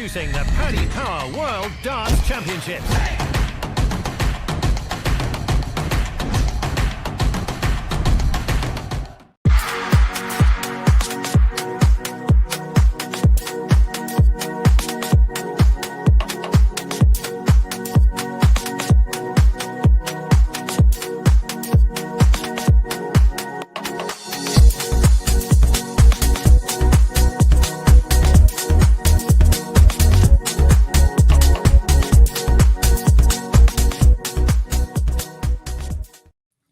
Introducing the Paddy Power World Darts Championship.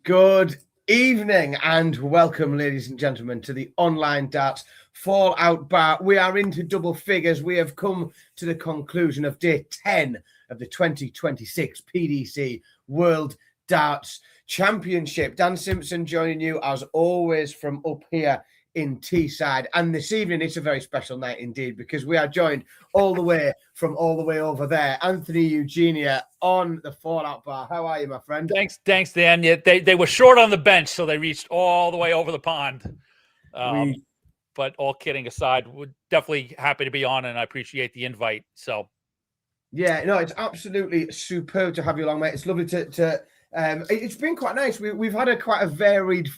Good evening and welcome, ladies and gentlemen, to the Online Darts Fallout Bar. We are into double figures. We have come to the conclusion of day 10 of the 2026 PDC World Darts Championship. Dan Simpson joining you as always from up here in Teesside. And this evening, it's a very special night indeed, because we are joined all the way over there. Anthony Eugenia on the Fallout Bar. How are you, my friend? Thanks, Dan. Yeah, they were short on the bench, so they reached all the way over the pond. But all kidding aside, we're definitely happy to be on, and I appreciate the invite. So, yeah, no, it's absolutely superb to have you along, mate. It's lovely to it's been quite nice. We've had quite a varied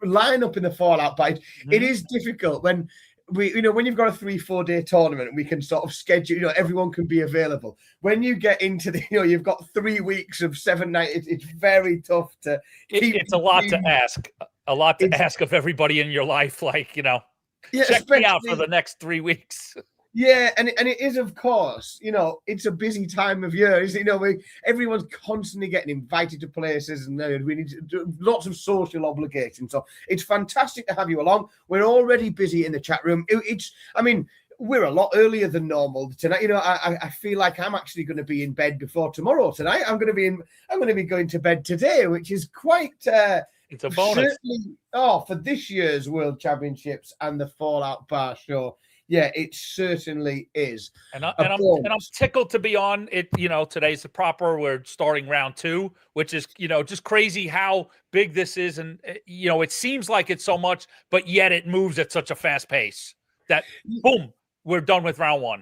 lineup in the Fallout, but it is difficult when when you've got a 3-4 day tournament, we can sort of schedule, everyone can be available. When you get into the, you've got 3 weeks of 7 nights, it's very tough to keep. It's a lot to ask, ask of everybody in your life. Like, check me out for the next 3 weeks. Yeah, and it is, of course, it's a busy time of year. Everyone's constantly getting invited to places, and we need to do lots of social obligations. So it's fantastic to have you along. We're already busy in the chat room. We're a lot earlier than normal tonight. I feel like I'm actually going to be in bed before tomorrow tonight. I'm going to be going to bed today, which is quite. It's a bonus. For this year's World Championships and the Fallout Bar show. Yeah, it certainly is. And I'm tickled to be on it. Today's the proper. We're starting round 2, which is, just crazy how big this is. And, it seems like it's so much, but yet it moves at such a fast pace that, boom, we're done with round 1.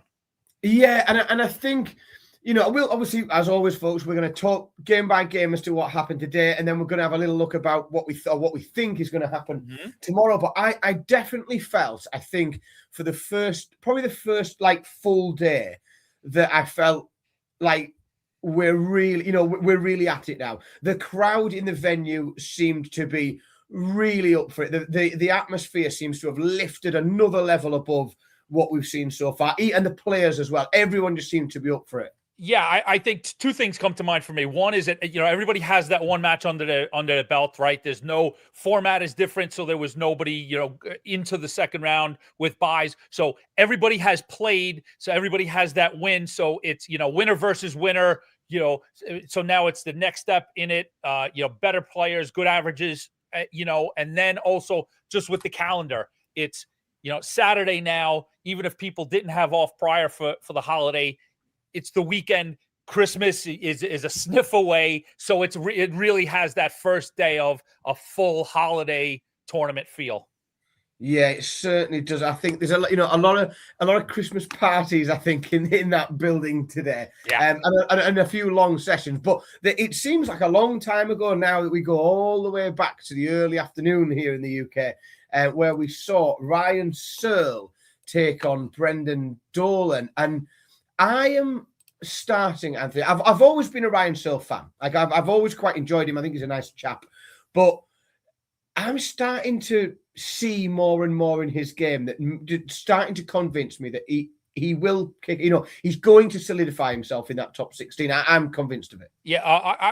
Yeah, and I think, we'll obviously, as always, folks, we're going to talk game by game as to what happened today, and then we're going to have a little look about what we think is going to happen tomorrow. But I definitely felt, I think, for the first full day, that I felt like we're really at it now. The crowd in the venue seemed to be really up for it. The atmosphere seems to have lifted another level above what we've seen so far, and the players as well. Everyone just seemed to be up for it. Yeah, I think 2 things come to mind for me. One is that, everybody has that one match under the belt, right? There's no format is different. So there was nobody, into the second round with buys. So everybody has played. So everybody has that win. So it's, winner versus winner, so now it's the next step in it, better players, good averages, and then also just with the calendar, it's, Saturday now, even if people didn't have off prior for the holiday, it's the weekend. Christmas is a sniff away, so it really has that first day of a full holiday tournament feel. Yeah, it certainly does. I think there's a lot of Christmas parties, I think, in that building today. Yeah, and a few long sessions. But it seems like a long time ago now that we go all the way back to the early afternoon here in the UK, where we saw Ryan Searle take on Brendan Dolan. And I am starting, Anthony. I've always been a Ryan Searle fan. Like I've always quite enjoyed him. I think he's a nice chap. But I'm starting to see more and more in his game that starting to convince me that he will kick. He's going to solidify himself in that top 16. I'm convinced of it. Yeah,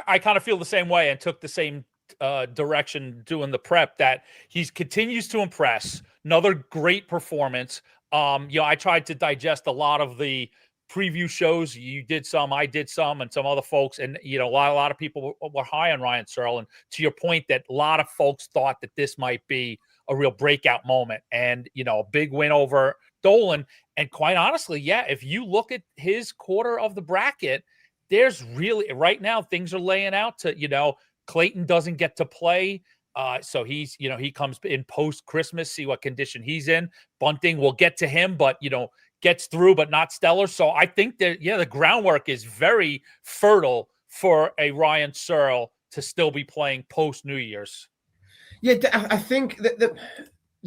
I kind of feel the same way and took the same direction doing the prep, that he continues to impress. Another great performance. I tried to digest a lot of the preview shows. You did some, I did some, and some other folks, and a lot of people were high on Ryan Searle. And to your point, that a lot of folks thought that this might be a real breakout moment, and a big win over Dolan. And quite honestly, yeah, if you look at his quarter of the bracket, there's really right now things are laying out to Clayton doesn't get to play. So he's, he comes in post Christmas, see what condition he's in. Bunting, we'll get to him, but gets through, but not stellar. So I think that, the groundwork is very fertile for a Ryan Searle to still be playing post New Year's. Yeah, I think that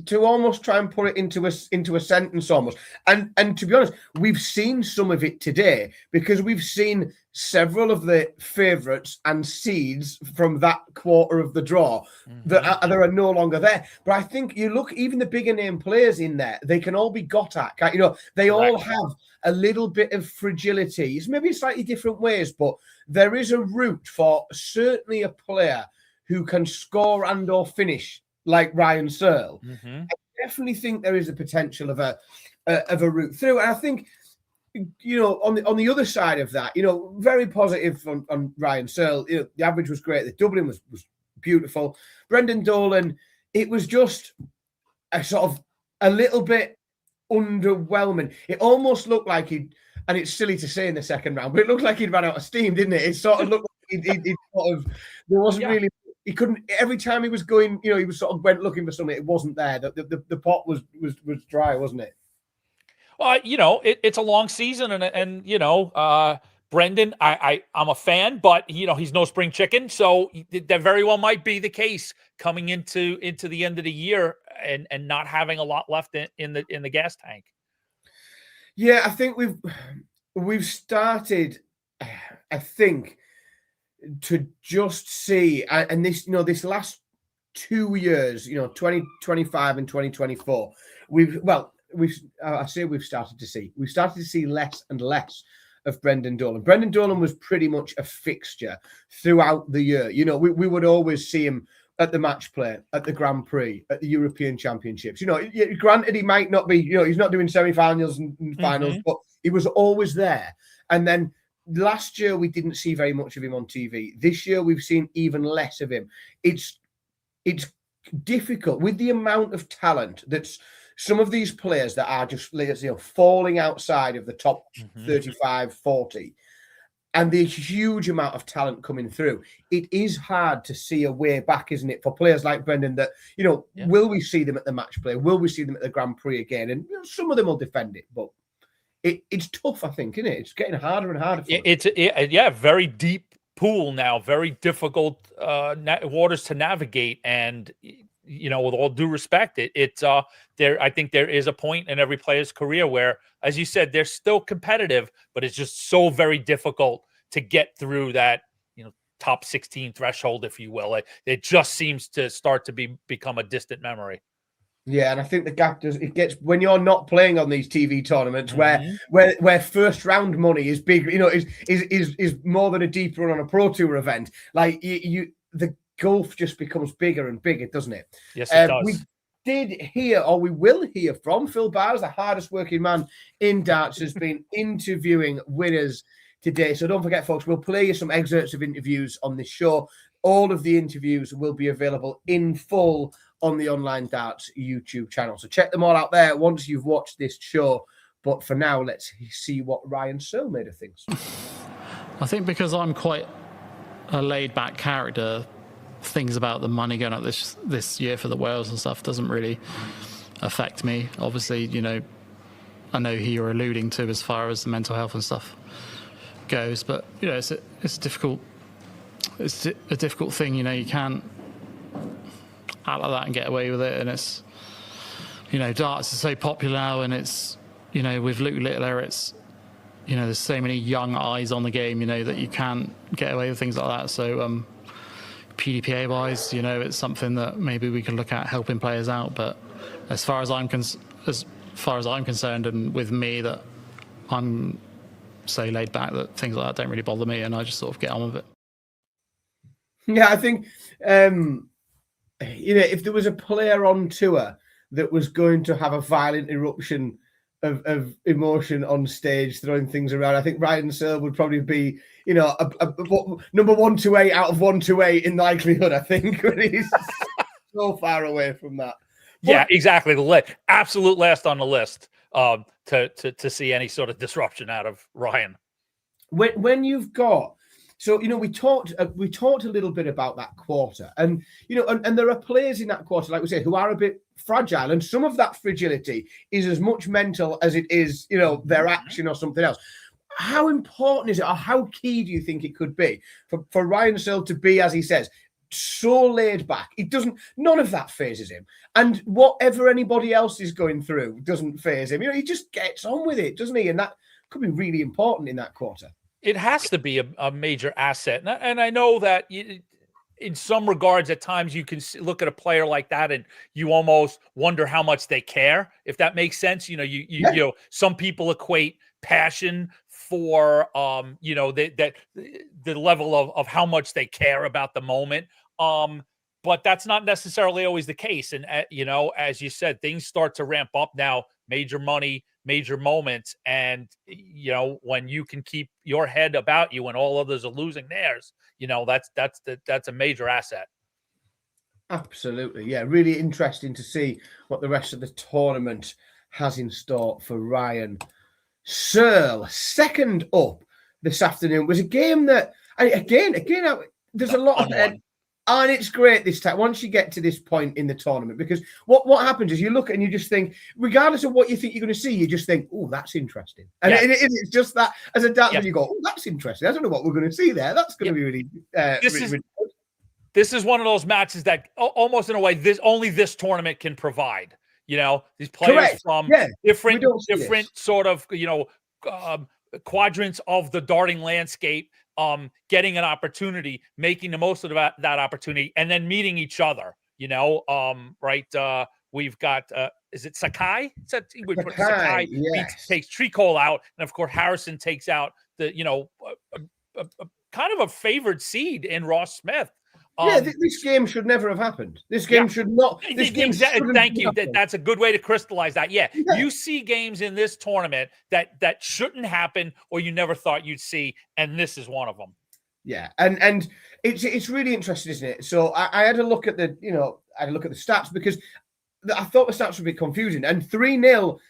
to almost try and put it into a sentence almost, and to be honest, we've seen some of it today because we've seen several of the favourites and seeds from that quarter of the draw that are no longer there. But I think you look, even the bigger name players in there, they can all be got at. They all have a little bit of fragility. It's maybe slightly different ways, but there is a route for certainly a player who can score and or finish like Ryan Searle. I definitely think there is a potential of a route through. And I think, on the other side of that, very positive on Ryan Searle. The average was great. The Dublin was beautiful. Brendan Dolan, it was just a little bit underwhelming. It almost looked like and it's silly to say in the second round, but it looked like he'd run out of steam, didn't it? It sort of looked like there wasn't really. He couldn't. Every time he was going, he was went looking for something. It wasn't there. The pot was dry, wasn't it? It's a long season, and Brendan, I'm a fan, but he's no spring chicken, so that very well might be the case coming into the end of the year and not having a lot left in the gas tank. Yeah, I think we've started. I think, to just see, and this last 2 years, 2025 and 2024, we've started to see less and less of Brendan Dolan. Brendan Dolan was pretty much a fixture throughout the year. We would always see him at the match play, at the Grand Prix, at the European Championships. Granted, he might not be, he's not doing semi-finals and finals, but he was always there. And then last year, we didn't see very much of him on TV. This year, we've seen even less of him. It's difficult with the amount of talent that's some of these players that are just falling outside of the top 35, 40, and the huge amount of talent coming through. It is hard to see a way back, isn't it, for players like Brendan that, will we see them at the match play? Will we see them at the Grand Prix again? And some of them will defend it, but it's tough, I think, isn't it? It's getting harder and harder. It's very deep pool now, very difficult waters to navigate. And, with all due respect, it's there. I think there is a point in every player's career where, as you said, they're still competitive, but it's just so very difficult to get through that, top 16 threshold, if you will. It just seems to start to become a distant memory. Yeah, and I think the gap gets when you're not playing on these TV tournaments where first round money is big, is more than a deep run on a Pro Tour event. Like the gulf just becomes bigger and bigger, doesn't it? Yes, it does. We will hear from Phil Bars, the hardest working man in darts, has been interviewing winners today. So don't forget, folks, we'll play you some excerpts of interviews on this show. All of the interviews will be available in full on the Online Darts YouTube channel. So check them all out there once you've watched this show. But for now, let's see what Ryan Searle made of things. I think because I'm quite a laid-back character, things about the money going up this year for the Wales and stuff doesn't really affect me. Obviously, I know who you're alluding to as far as the mental health and stuff goes, but it's a difficult thing. You can't act like that and get away with it. And it's darts is so popular now, and it's with Luke Littler, it's there's so many young eyes on the game, that you can't get away with things like that. So PDPA wise, it's something that maybe we can look at helping players out. But as far as I'm concerned, and with me, that I'm so laid back that things like that don't really bother me, and I just sort of get on with it. Yeah, I think if there was a player on tour that was going to have a violent eruption of emotion on stage, throwing things around, I think Ryan Searle would probably be, number 128 out of 128 in likelihood, I think, when he's so far away from that. Yeah, exactly. The absolute last on the list to see any sort of disruption out of Ryan. When you've got, so we talked a little bit about that quarter, and and there are players in that quarter, like we say, who are a bit fragile, and some of that fragility is as much mental as it is, their action or something else. How important is it, or how key do you think it could be for Ryan Searle to be, as he says, so laid back? None of that phases him, and whatever anybody else is going through doesn't phase him. He just gets on with it, doesn't he? And that could be really important in that quarter. It has to be a major asset, and I know that in some regards, at times you can look at a player like that and you almost wonder how much they care, if that makes sense. Some people equate passion for the level of how much they care about the moment. But that's not necessarily always the case. And as you said, things start to ramp up now, major money, major moments. And when you can keep your head about you when all others are losing theirs, that's a major asset. Absolutely. Yeah. Really interesting to see what the rest of the tournament has in store for Ryan Searle. Second up this afternoon was a game that, again, there's a lot of it, and it's great this time once you get to this point in the tournament, because what happens is you look and you just think, regardless of what you think you're going to see, you just think, oh, that's interesting. And it's just that, as a dartsman, you go, oh, that's interesting. I don't know what we're going to see there. That's going to be really This is one of those matches that almost in a way only this tournament can provide. These players from different sort of quadrants of the darting landscape, getting an opportunity, making the most of that opportunity, and then meeting each other. Right? We've got is it Sakai? Sakai takes Tricol out, and of course Harrison takes out the kind of a favored seed in Ross Smith. This game should never have happened. This game should not. This game Thank you. That's a good way to crystallize that. Yeah. You see games in this tournament that shouldn't happen, or you never thought you'd see, and this is one of them. Yeah, and it's really interesting, isn't it? So I had a look at the stats, because I thought the stats would be confusing, and 3-0.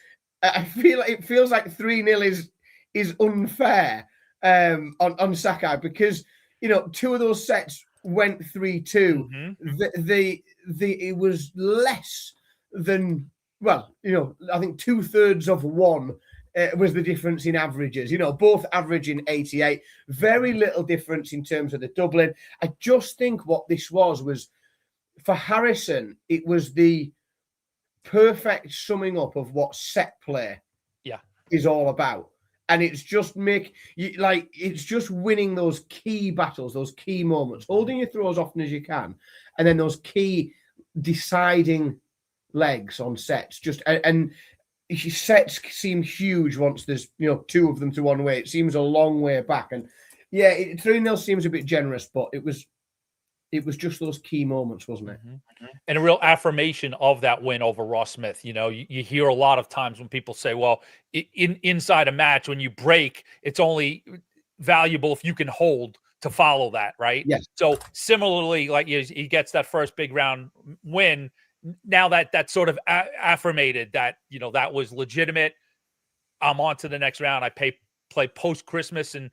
I feel like it feels like 3-0 is unfair on Sakai, because two of those sets went 3-2. It was less than, I think 2/3 of one was the difference in averages. Both averaging 88. Very little difference in terms of the doubling. I just think what this was for Harrison, it was the perfect summing up of what set play is all about. And it's just it's just winning those key battles, those key moments, holding your throw as often as you can, and then those key deciding legs on sets. And sets seem huge once there's two of them to one way. It seems a long way back, and 3-0 seems a bit generous, but it was just those key moments, wasn't it? And a real affirmation of that win over Ross Smith. You hear a lot of times when people say, well, inside a match, when you break, it's only valuable if you can hold to follow that, right? Yes. So similarly, like he gets that first big round win. Now that sort of affirmated that, that was legitimate. I'm on to the next round. I play post-Christmas, and,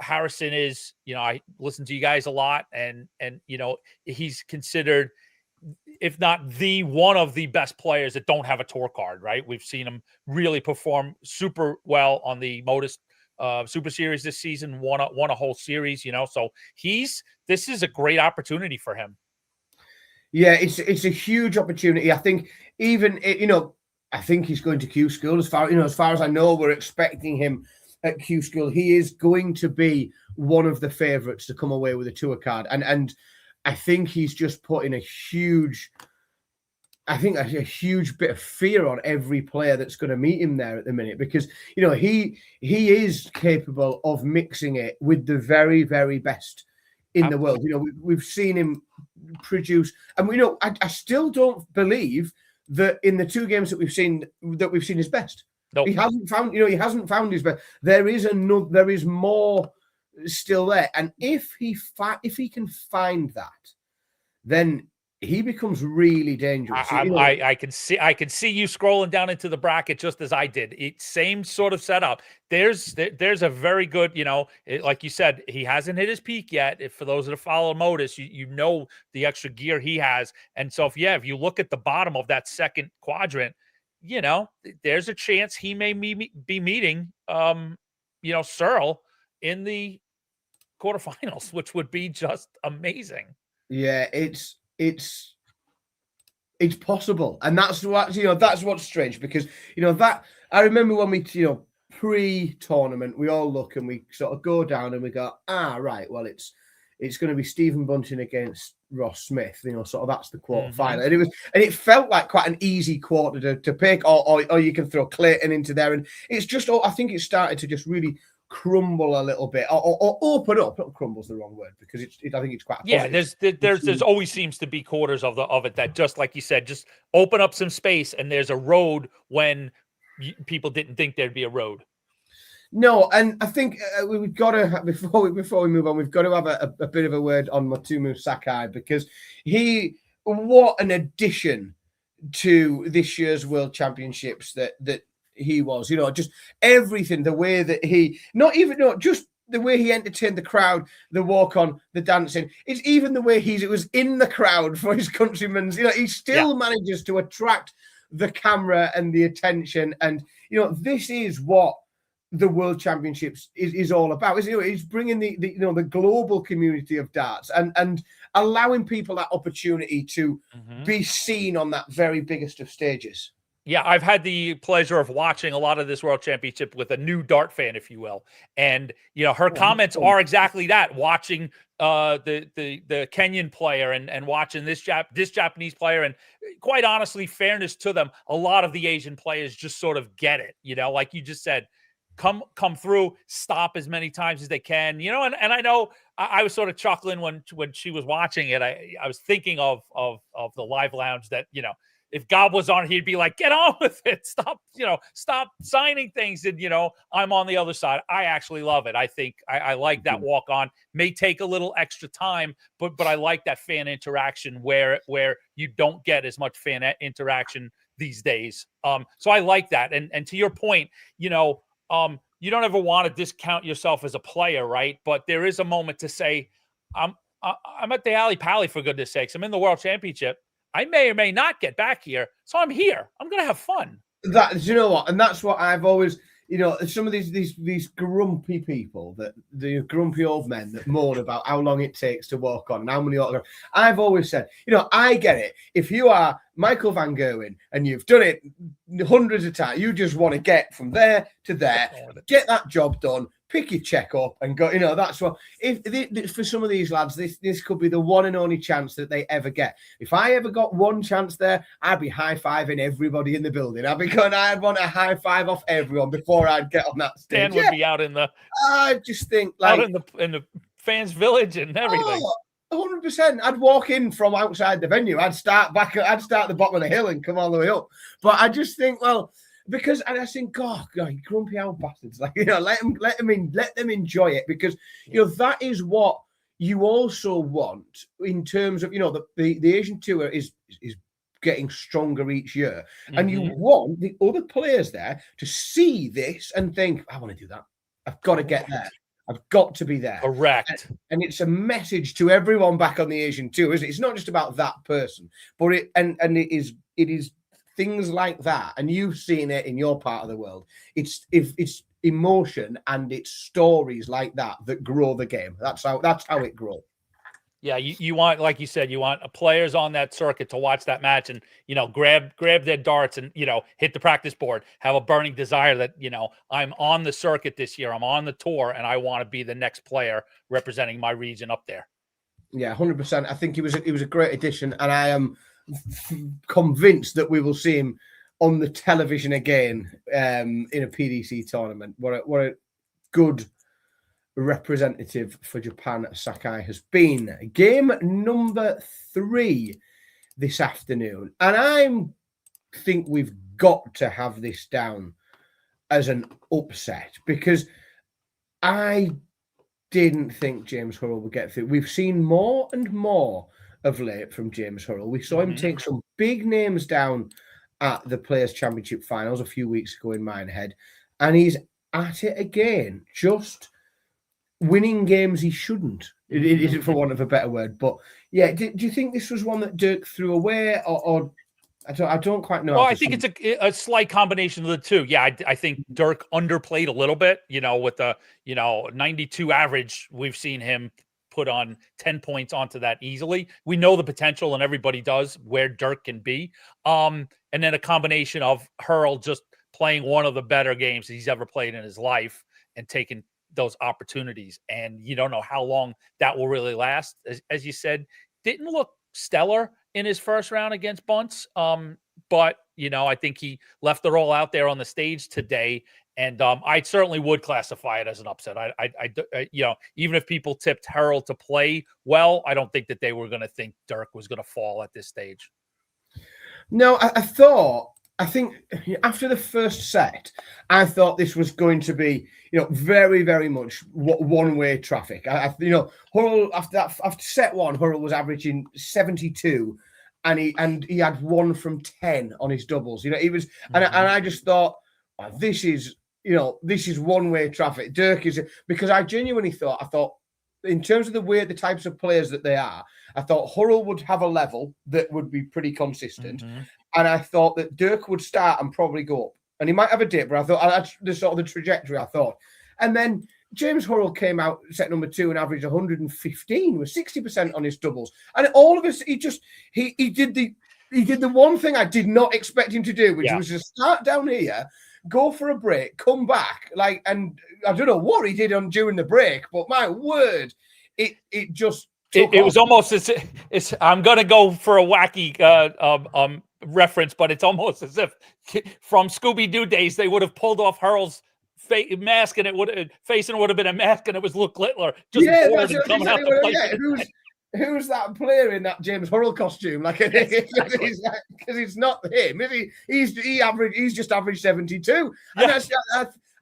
Harrison is, I listen to you guys a lot, and he's considered, if not the one of the best players that don't have a tour card, right? We've seen him really perform super well on the Modus Super Series this season, won a whole series, so this is a great opportunity for him. Yeah, it's a huge opportunity. I think even, I think he's going to Q School. As far as I know, we're expecting him at Q School. He is going to be one of the favourites to come away with a tour card. And I think he's just putting a huge bit of fear on every player that's going to meet him there at the minute, because, he is capable of mixing it with the very, very best in the world. We've seen him produce, and I still don't believe that in the two games that we've seen his best. Nope. He hasn't found his best. There is more still there, and if he can find that, then he becomes really dangerous. I can see you scrolling down into the bracket just as I did. Same sort of setup. There's a very good, like you said, he hasn't hit his peak yet. If for those that follow Modus, you know the extra gear he has, and so if you look at the bottom of that second quadrant, there's a chance he may be meeting, Searle in the quarterfinals, which would be just amazing. Yeah, it's possible, and that's what's strange, because that I remember when we pre-tournament we all look and we sort of go down and we go, right, well it's going to be Stephen Bunting against Ross Smith, sort of that's the quarter final, and it felt like quite an easy quarter to pick, or you can throw Clayton into there, and it's just I think it started to just really crumble a little bit, or open up. Not crumble's the wrong word, because I think it's quite there's always seems to be quarters of it that, just like you said, just open up some space, and there's a road when people didn't think there'd be a road. No, and I think we've got to, before we move on, we've got to have a bit of a word on Motumu Sakai, because what an addition to this year's World Championships that he was, just everything, the way that just the way he entertained the crowd, the walk on, the dancing. It's even the way it was in the crowd for his countrymen. He still manages to attract the camera and the attention. And, this is what the World Championships is all about. It's bringing the global community of darts and allowing people that opportunity to be seen on that very biggest of stages. Yeah, I've had the pleasure of watching a lot of this World Championship with a new dart fan, if you will. And, her comments are exactly that, watching the Kenyan player and watching this Japanese player. And quite honestly, fairness to them, a lot of the Asian players just sort of get it, like you just said, come through, stop as many times as they can, and I know I was sort of chuckling when she was watching it. I was thinking of the live lounge that, if Gob was on, he'd be like, get on with it. Stop signing things. And, I'm on the other side. I actually love it. I think I like that walk on. May take a little extra time, but I like that fan interaction where you don't get as much fan interaction these days. So I like that. And to your point, you don't ever want to discount yourself as a player, right? But there is a moment to say, I'm at the Ali Pally, for goodness sakes. I'm in the World Championship. I may or may not get back here, so I'm here. I'm going to have fun. You know what? And that's what I've always, some of these grumpy people, the grumpy old men that moan about how long it takes to walk on and how many autographs. I've always said, I get it. If you are Michael van Gerwen and you've done it hundreds of times, you just want to get from there to there, get that job done, pick your check up and go, that's what, for some of these lads, this could be the one and only chance that they ever get. If I ever got one chance there, I'd be high-fiving everybody in the building. I'd want a high five off everyone before I'd get on that stage. Dan would be out in the, I just think like out in the fans village and everything. 100%. I'd walk in from outside the venue. I'd start at the bottom of the hill and come all the way up. But I just think, because I think, God, grumpy old bastards, let them enjoy it, because that is what you also want in terms of the Asian Tour is getting stronger each year, and you want the other players there to see this and think, I want to do that. I've got to get there. I've got to be there. Correct. And it's a message to everyone back on the Asian Tour, isn't it? It's not just about that person, but it is things like that, and you've seen it in your part of the world. It's emotion and it's stories like that grow the game. That's how it grows. Yeah, you want, like you said, you want players on that circuit to watch that match and grab their darts and hit the practice board. Have a burning desire that I'm on the circuit this year. I'm on the tour, and I want to be the next player representing my region up there. Yeah, 100%. I think he was a great addition, and I am convinced that we will see him on the television again in a PDC tournament. What a good representative for Japan Sakai has been. Game number 3 this afternoon, and I think we've got to have this down as an upset, because I didn't think James Hurrell would get through. We've seen more and more of late from James Hurrell. We saw him take some big names down at the Players' Championship finals a few weeks ago in Minehead, and he's at it again, just winning games he shouldn't, for want of a better word. But yeah, do you think this was one that Dirk threw away, or I don't quite know? Well, I think it's a slight combination of the two. Yeah, I think Dirk underplayed a little bit, with the 92 average. We've seen him put on 10 points onto that easily. We know the potential, and everybody does, where Dirk can be. And then a combination of Hurrell just playing one of the better games he's ever played in his life and taking those opportunities. And you don't know how long that will really last. As you said, didn't look stellar in his first round against Bunce. But, I think he left the roll out there on the stage today. And I certainly would classify it as an upset. Even if people tipped Hurrell to play well, I don't think that they were going to think Dirk was going to fall at this stage. No, I think after the first set, I thought this was going to be, very, very much one-way traffic. Hurrell after set one, Hurrell was averaging 72, and he had 1 from 10 on his doubles. He was, and I just thought, wow, this is one-way traffic. Dirk is, because I genuinely thought in terms of the types of players that they are, I thought Hurrell would have a level that would be pretty consistent. And I thought that Dirk would start and probably go up. And he might have a dip, but I thought that's the sort of the trajectory I thought. And then James Hurrell came out set number 2 and averaged 115 with 60% on his doubles. And all of us, he did the one thing I did not expect him to do, which was to start down here, go for a break, come back, and I don't know what he did during the break, but my word, it just it was almost as I'm gonna go for a wacky reference, but it's almost as if from Scooby-Doo days they would have pulled off Hurl's mask and face would have been a mask, and it was Luke Littler just bored and coming out to play. Who's that player in that James Hurrell costume? Because it's not him, is he? He's just averaged 72, and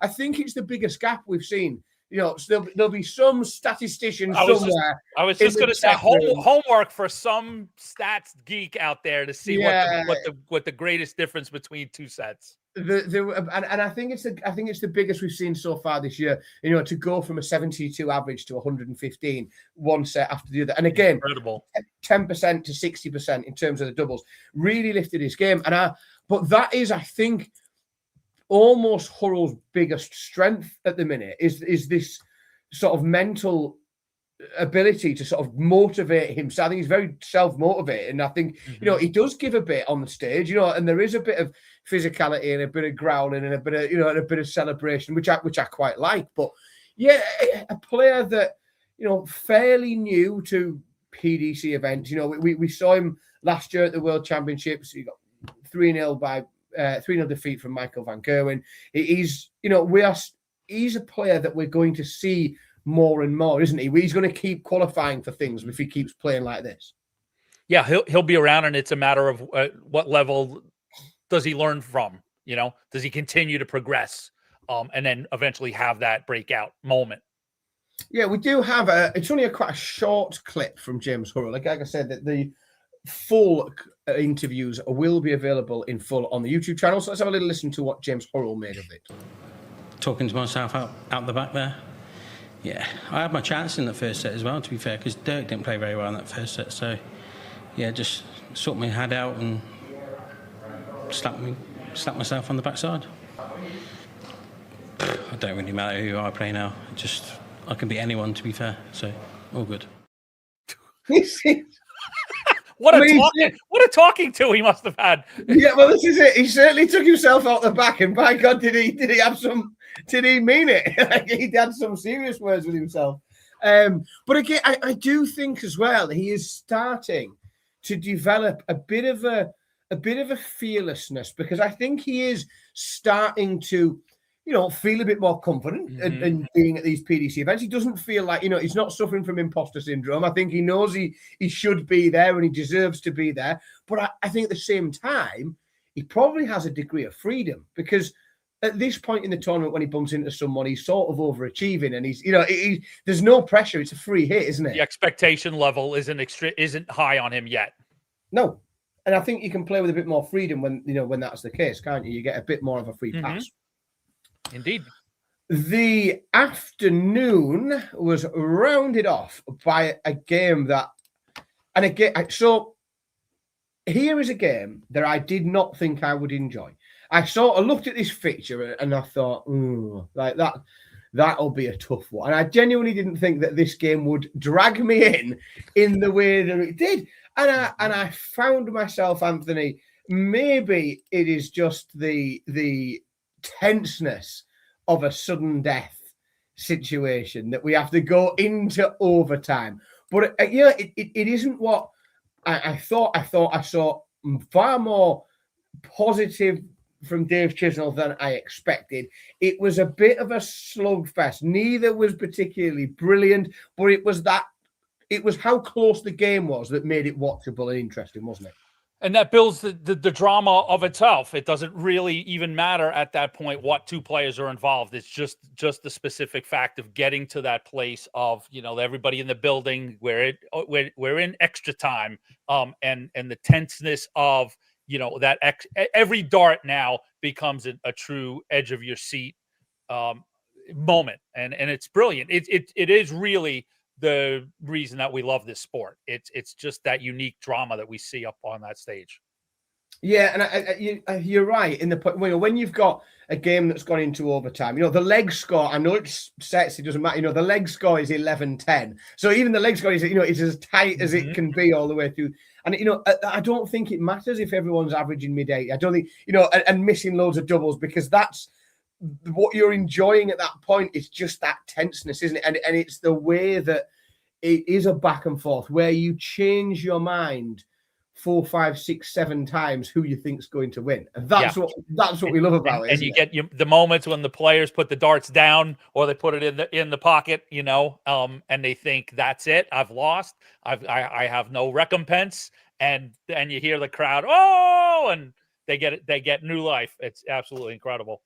I think it's the biggest gap we've seen. There'll be some statistician somewhere. I was just going to say homework for some stats geek out there to see what the greatest difference between two sets. And I think it's the biggest we've seen so far this year. To go from a 72 average to 115 one set after the other, and again, incredible 10% to 60% in terms of the doubles really lifted his game. But that is, I think, almost Hurrell's biggest strength at the minute is this sort of mental ability to sort of motivate himself. I think he's very self-motivated, and I think he does give a bit on the stage, and there is a bit of physicality and a bit of growling and a bit of and a bit of celebration, which I quite like. But yeah, a player that fairly new to PDC events. We saw him last year at the World Championships. He got 3-0 by 3-0 defeat from Michael Van Gerwen. He's a player that we're going to see more and more, isn't he? He's going to keep qualifying for things if he keeps playing like this. Yeah, he'll be around, and it's a matter of what level does he learn from? Does he continue to progress, and then eventually have that breakout moment? Yeah, we do have it's only quite a short clip from James Hurrell. Like I said, that the full interviews will be available in full on the YouTube channel. So let's have a little listen to what James Hurrell made of it. Talking to myself out the back there. Yeah, I had my chance in the first set as well, to be fair, because Dirk didn't play very well in that first set. So, yeah, just sort my head out and slap myself on the backside. I don't really matter who I play now. I can beat anyone, to be fair. So, all good. What a talking to he must have had. Yeah, well, this is it. He certainly took himself out the back, and by God, did he have some? Did he mean it? He had some serious words with himself. But again, I do think as well he is starting to develop a bit of a fearlessness, because I think he is starting to feel a bit more confident in being at these PDC events. He doesn't feel like, he's not suffering from imposter syndrome. I think he knows he should be there and he deserves to be there. But I think at the same time, he probably has a degree of freedom, because at this point in the tournament, when he bumps into someone, he's sort of overachieving, and he's, there's no pressure. It's a free hit, isn't it? The expectation level isn't high on him yet. No, and I think you can play with a bit more freedom when that's the case, can't you? You get a bit more of a free pass. Indeed. The afternoon was rounded off by a game so here is a game that I did not think I would enjoy. I sort of looked at this fixture and I thought, like that'll be a tough one. And I genuinely didn't think that this game would drag me in the way that it did. And I found myself, Anthony, maybe it is just the tenseness of a sudden death situation that we have to go into overtime. But it isn't what I thought. I saw far more positive from Dave Chisnell than I expected. It was a bit of a slugfest. Neither was particularly brilliant, but it was how close the game was that made it watchable and interesting, wasn't it? And that builds the drama of itself. It doesn't really even matter at that point what two players are involved. It's just the specific fact of getting to that place of, everybody in the building where we're in extra time, and the tenseness of, that every dart now becomes a true edge of your seat moment, and it's brilliant. It is really the reason that we love this sport. It's just that unique drama that we see up on that stage. Yeah, and you're right in the when you've got a game that's gone into overtime. The leg score, I know it's sets, it doesn't matter. The leg score is 11-10. So even the leg score is, it's as tight as it can be all the way through. And I don't think it matters if everyone's averaging mid-80. I don't think, and missing loads of doubles, because that's what you're enjoying at that point. It's just that tenseness, isn't it? And it's the way that it is a back and forth where you change your mind 4, 5, 6, 7 times who you think's going to win. And that's what we love about it. And you get the moments when the players put the darts down or they put it in the pocket, and they think that's it. I've lost. I have no recompense. And you hear the crowd, oh, and they get new life. It's absolutely incredible.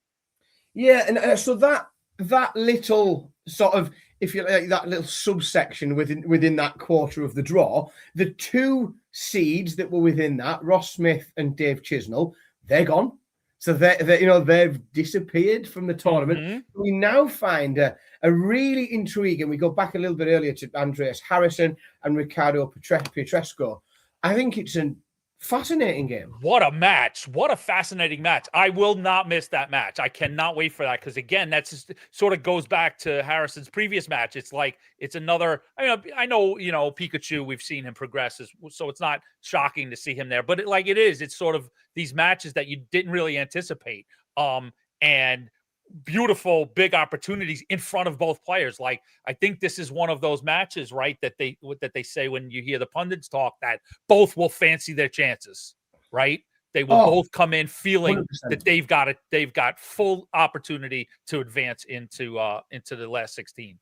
Yeah, and so that little sort of, if you like, that little subsection within that quarter of the draw, the two seeds that were within that, Ross Smith and Dave Chisnell, they're gone. So they've disappeared from the tournament. We now find a really intriguing. We go back a little bit earlier to Andreas Harrison and Ricardo Pietrasco. I think it's a fascinating game. What a match. What a fascinating match. I will not miss that match. I cannot wait for that, because, again, that's just sort of goes back to Harrison's previous match. It's like it's another – I know, Pikachu, we've seen him progress, so it's not shocking to see him there. But it's sort of these matches that you didn't really anticipate. And beautiful, big opportunities in front of both players. Like, I think this is one of those matches, right, that they say when you hear the pundits talk, that both will fancy their chances, right? They will both come in feeling 100%. That they've got full opportunity to advance into the last 16.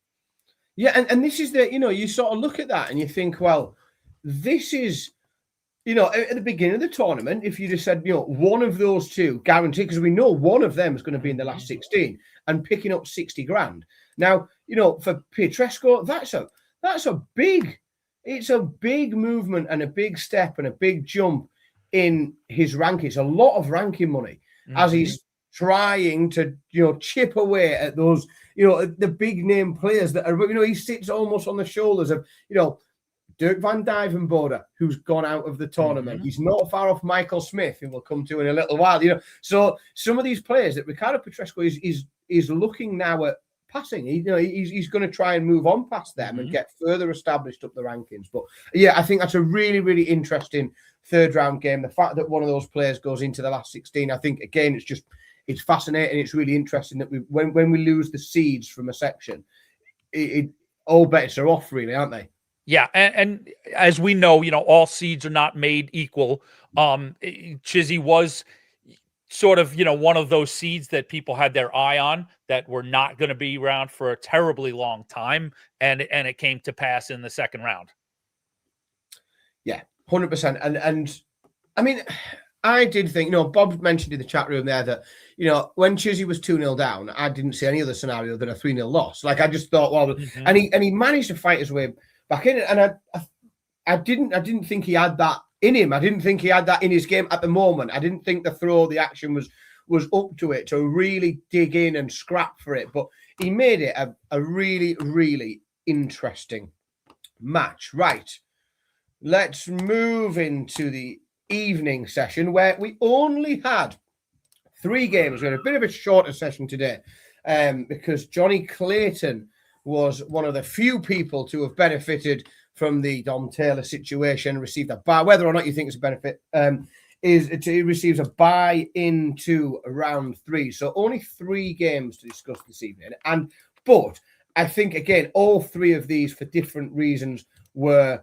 Yeah, and this is you sort of look at that and you think, well, this is, at the beginning of the tournament, if you just said, one of those two guaranteed, because we know one of them is going to be in the last 16 and picking up 60 grand. Now, for Pietrasco, that's a big movement and a big step and a big jump in his ranking. It's a lot of ranking money as he's trying to, chip away at those, the big name players that are, he sits almost on the shoulders of, Dirk van Dijvenbode, who's gone out of the tournament. He's not far off Michael Smith, who we'll come to in a little while. So some of these players that Ricardo Pietrasco is looking now at passing. He's going to try and move on past them and get further established up the rankings. But yeah, I think that's a really, really interesting third round game. The fact that one of those players goes into the last 16, I think, again, it's fascinating. It's really interesting that when we lose the seeds from a section, all bets are off, really, aren't they? Yeah, and as we know, all seeds are not made equal. Chizzy was sort of, one of those seeds that people had their eye on that were not going to be around for a terribly long time, and it came to pass in the second round. Yeah, 100%. And I mean, I did think, Bob mentioned in the chat room there that, when Chizzy was 2-0 down, I didn't see any other scenario than a 3-0 loss. Like, I just thought, well, and he managed to fight his way back in. And I didn't think he had that in him. I didn't think he had that in his game at the moment. I didn't think the action was up to it to really dig in and scrap for it. But he made it a really, really interesting match. Right. Let's move into the evening session where we only had 3 games. We had a bit of a shorter session today because Johnny Clayton was one of the few people to have benefited from the Dom Taylor situation, received a bye. Whether or not you think it's a benefit, he receives a bye into round 3. So only 3 games to discuss this evening. But I think, again, all 3 of these for different reasons were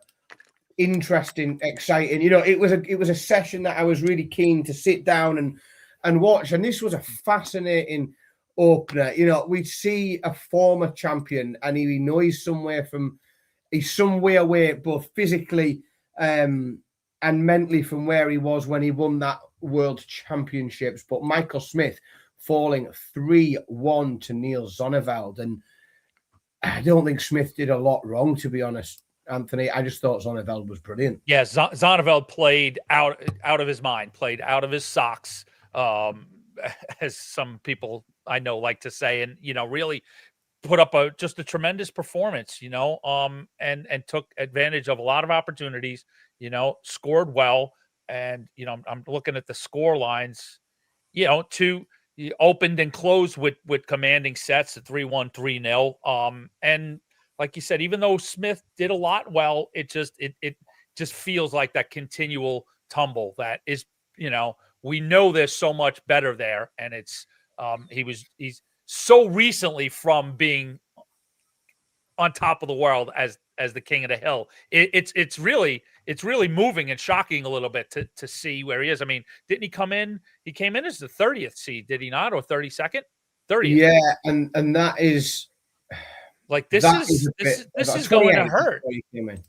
interesting, exciting. It was a session that I was really keen to sit down and watch. And this was a fascinating opener. We see a former champion, and he's some way away, both physically and mentally, from where he was when he won that World Championships. But Michael Smith falling 3-1 to Neil Zonneveld. And I don't think Smith did a lot wrong, to be honest, Anthony. I just thought Zonneveld was brilliant. Yeah, Zonneveld played out of his mind, played out of his socks, as some people I know like to say, and really put up just a tremendous performance, and took advantage of a lot of opportunities, scored well, and I'm looking at the score lines, opened and closed with commanding sets at 3-1, 3-0, and like you said, even though Smith did a lot well, it just feels like that continual tumble that is, we know there's so much better there. And it's, he's so recently from being on top of the world as the king of the hill. It's really moving and shocking a little bit to see where he is. I mean, didn't he come in? He came in as the 30th seed, did he not? Or 32nd? 30th. Yeah. And that is, like, this is going to hurt.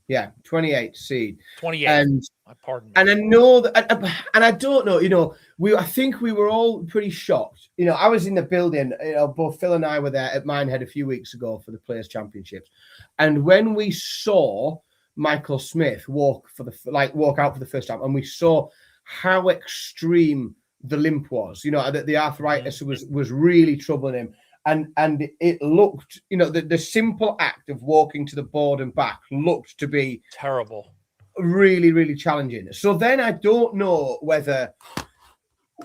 Yeah, 28 seed. 28. And pardon me. And I know that, and I don't know. I think we were all pretty shocked. I was in the building. Both Phil and I were there at Minehead a few weeks ago for the Players Championships, and when we saw Michael Smith walk out for the first time, and we saw how extreme the limp was. That the arthritis was really troubling him. And it looked, the simple act of walking to the board and back looked to be terrible, really, really challenging. So then I don't know whether,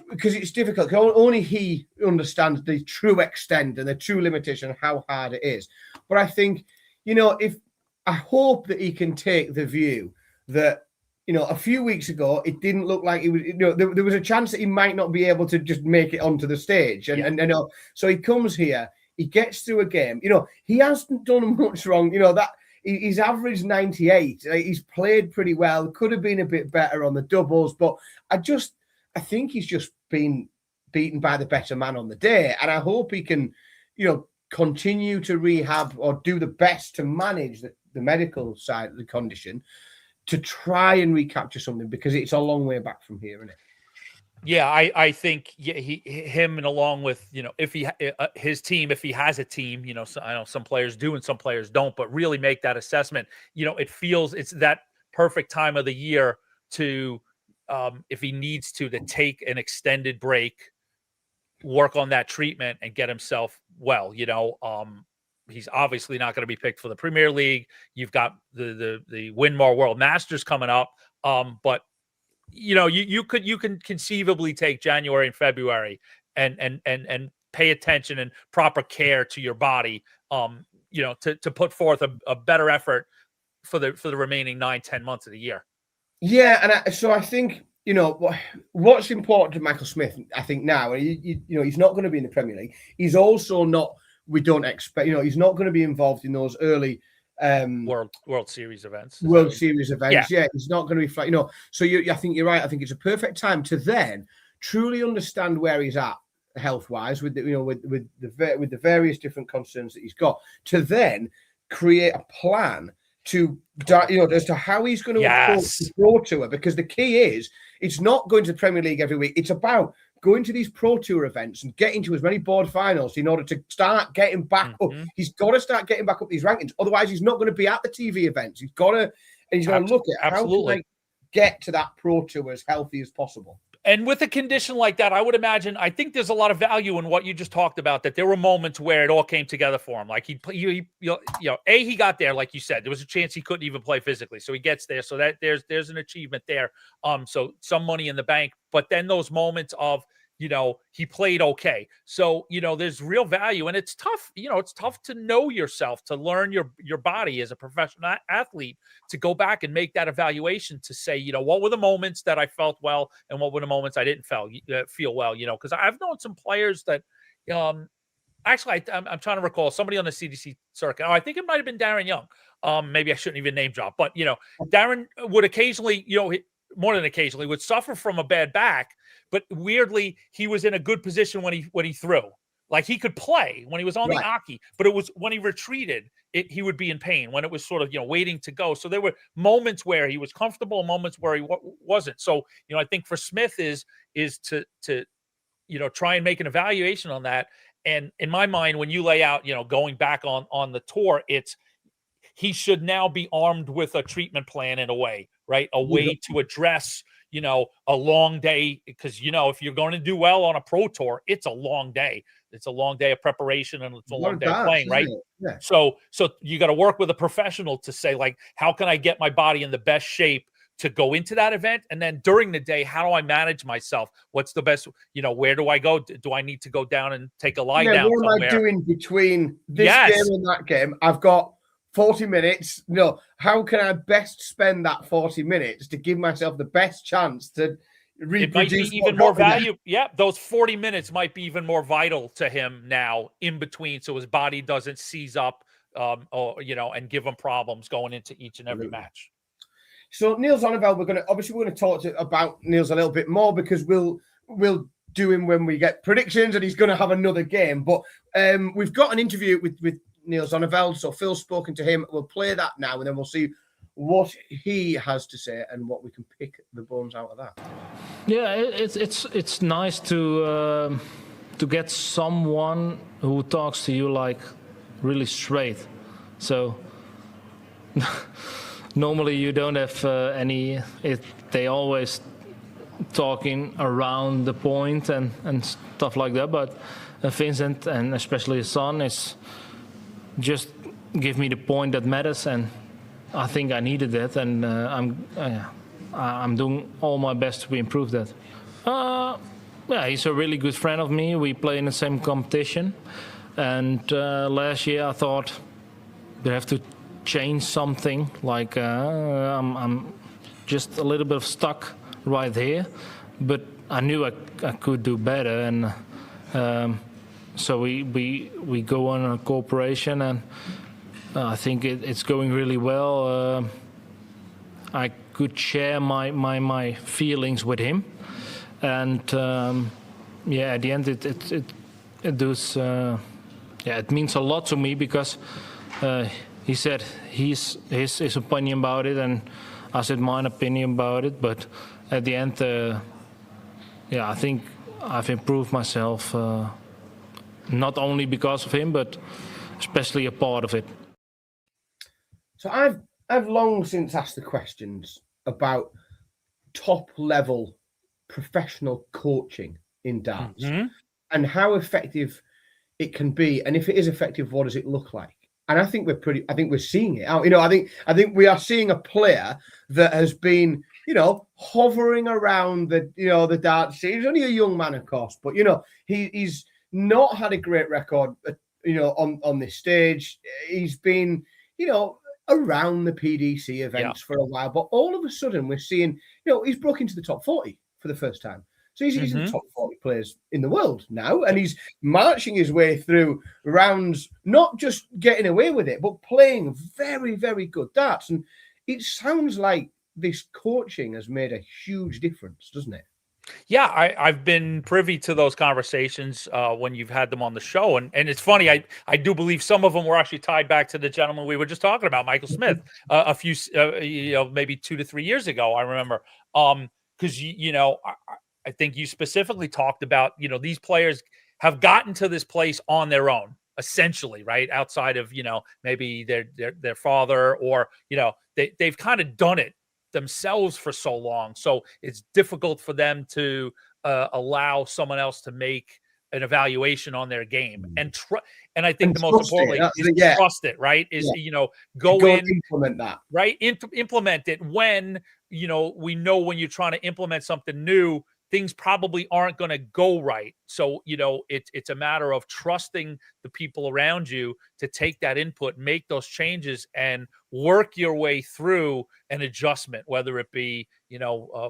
because it's difficult, only he understands the true extent and the true limitation of how hard it is. But I think, I hope that he can take the view that, a few weeks ago, it didn't look like he was, there was a chance that he might not be able to just make it onto the stage. And so he comes here, he gets through a game. He hasn't done much wrong. That he's averaged 98. He's played pretty well, could have been a bit better on the doubles, but I think he's just been beaten by the better man on the day. And I hope he can, continue to rehab or do the best to manage the medical side of the condition, to try and recapture something, because it's a long way back from here, isn't it? Yeah, I think him, and along with, if his team, if he has a team, so I know some players do and some players don't, but really make that assessment. It feels it's that perfect time of the year to, if he needs to take an extended break, work on that treatment and get himself well. He's obviously not going to be picked for the Premier League. You've got the Winmar World Masters coming up. But you can conceivably take January and February and pay attention and proper care to your body, to put forth a better effort for the remaining 9-10 months of the year. Yeah. And so I think, what's important to Michael Smith, I think now, he's not going to be in the Premier League. He's also not, we don't expect, he's not going to be involved in those early World Series events. Series events. Yeah, he's not going to be, so I think you're right. I think it's a perfect time to then truly understand where he's at health-wise with the various different concerns that he's got, to then create a plan to, as to how he's going to approach the Pro Tour, because the key is it's not going to the Premier League every week. It's about going to these Pro Tour events and getting to as many board finals in order to start getting back up. He's got to start getting back up these rankings. Otherwise, he's not going to be at the TV events. He's got to, and he's going to look at how can I get to that Pro Tour as healthy as possible. And with a condition like that, I would imagine, I think there's a lot of value in what you just talked about, that there were moments where it all came together for him. Like he got there, like you said, there was a chance he couldn't even play physically. So he gets there. So that there's an achievement there. So some money in the bank, but then those moments of, he played okay. So, there's real value, and it's tough. It's tough to know yourself, to learn your body as a professional athlete, to go back and make that evaluation to say, what were the moments that I felt well and what were the moments I didn't feel well, because I've known some players that, actually, I'm trying to recall somebody on the CDC circuit. I think it might've been Darren Young. Maybe I shouldn't even name drop, but, Darren would occasionally, more than occasionally, would suffer from a bad back, but weirdly, he was in a good position when he threw. Like he could play when he was on the Aki, but it was when he retreated, he would be in pain when it was sort of, waiting to go. So there were moments where he was comfortable, moments where he wasn't. So, I think for Smith is to try and make an evaluation on that. And in my mind, when you lay out, going back on the tour, he should now be armed with a treatment plan in a way, right? A way to address, a long day, because, if you're going to do well on a pro tour, it's a long day. It's a long day of preparation and it's a long day of playing, right? Yeah. So you got to work with a professional to say, like, how can I get my body in the best shape to go into that event? And then during the day, how do I manage myself? What's the best, where do I go? Do I need to go down and take a lie down what somewhere? am I doing between this game and that game? I've got 40 minutes. How can I best spend that 40 minutes to give myself the best chance to reproduce? It might be even more value. Yeah, those 40 minutes might be even more vital to him now in between, so his body doesn't seize up, and give him problems going into each and every match. So Niels Zonneveld, we're going to talk about Niels a little bit more, because we'll do him when we get predictions, and he's going to have another game. But we've got an interview with Niels Zonneveld, so Phil's spoken to him. We'll play that now, and then we'll see what he has to say and what we can pick the bones out of that. Yeah, it's nice to get someone who talks to you like really straight. So normally you don't have any. They always talking around the point and stuff like that. But Vincent, and especially his son, is just give me the point that matters, and I think I needed that, and I'm doing all my best to improve that. Yeah, he's a really good friend of me. We play in the same competition, and last year I thought we have to change something. Like I'm just a little bit stuck right here, but I knew I could do better, and so we go on a cooperation, and I think it's going really well. I could share my feelings with him, and at the end it does. It means a lot to me, because he said his opinion about it, and I said my opinion about it. But at the end, I think I've improved myself. Not only because of him, but especially a part of it. So I've long since asked the questions about top level professional coaching in darts, and how effective it can be, and if it is effective, what does it look like? And I think we're seeing it. I think we are seeing a player that has been, hovering around the darts scene. He's only a young man, of course, but he's not had a great record, on this stage. He's been, around the PDC events for a while, but all of a sudden we're seeing, he's broke into the top 40 for the first time. So he's in the top 40 players in the world now, and he's marching his way through rounds, not just getting away with it, but playing very, very good darts. And it sounds like this coaching has made a huge difference, doesn't it? Yeah, I've been privy to those conversations when you've had them on the show, and it's funny. I do believe some of them were actually tied back to the gentleman we were just talking about, Michael Smith, a few maybe 2 to 3 years ago. I remember because I think you specifically talked about these players have gotten to this place on their own, essentially, right? Outside of maybe their father, or they've kind of done it themselves for so long, so it's difficult for them to allow someone else to make an evaluation on their game, and I think the most importantly is trust it, right? Is go in, implement that, right? Implement it when we know when you're trying to implement something new, things probably aren't going to go right. So, it's a matter of trusting the people around you to take that input, make those changes, and work your way through an adjustment, whether it be,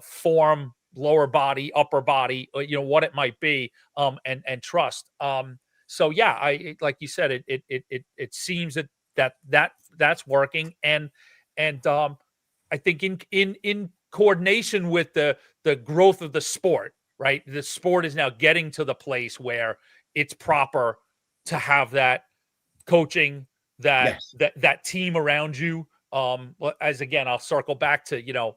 form, lower body, upper body, or, what it might be, and trust. So yeah, like you said, it seems that's working. And I think in coordination with the growth of the sport, right? The sport is now getting to the place where it's proper to have that coaching, that team around you. As again, I'll circle back to,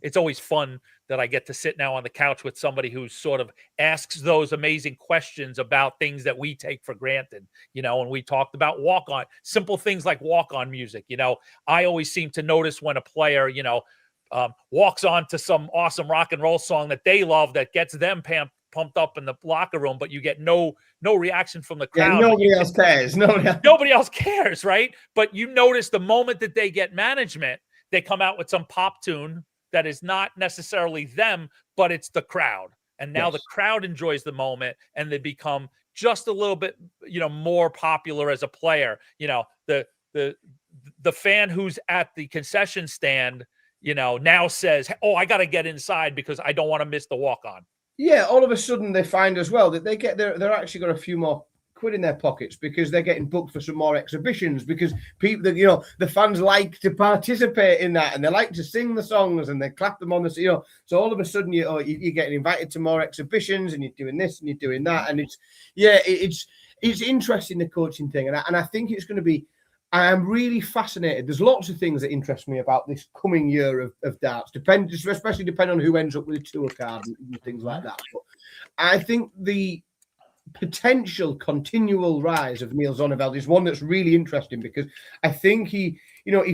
it's always fun that I get to sit now on the couch with somebody who sort of asks those amazing questions about things that we take for granted, and we talked about simple things like walk-on music. I always seem to notice when a player, walks on to some awesome rock and roll song that they love, that gets them pumped up in the locker room, but you get no reaction from the crowd. Yeah, nobody else cares. Nobody else cares, right? But you notice the moment that they get management, they come out with some pop tune that is not necessarily them, but it's the crowd. And now the crowd enjoys the moment, and they become just a little bit, more popular as a player. The fan who's at the concession stand, now says, "Oh, I got to get inside because I don't want to miss the walk-on." Yeah, all of a sudden they find as well that they're actually got a few more quid in their pockets because they're getting booked for some more exhibitions, because people, the fans like to participate in that, and they like to sing the songs and they clap them on the, so all of a sudden you're getting invited to more exhibitions, and you're doing this and you're doing that, and it's interesting, the coaching thing, and I think it's going to be. I am really fascinated. There's lots of things that interest me about this coming year of darts, especially depending on who ends up with a tour card and things like that. But I think the potential continual rise of Neil Zonneveld is one that's really interesting, because I think he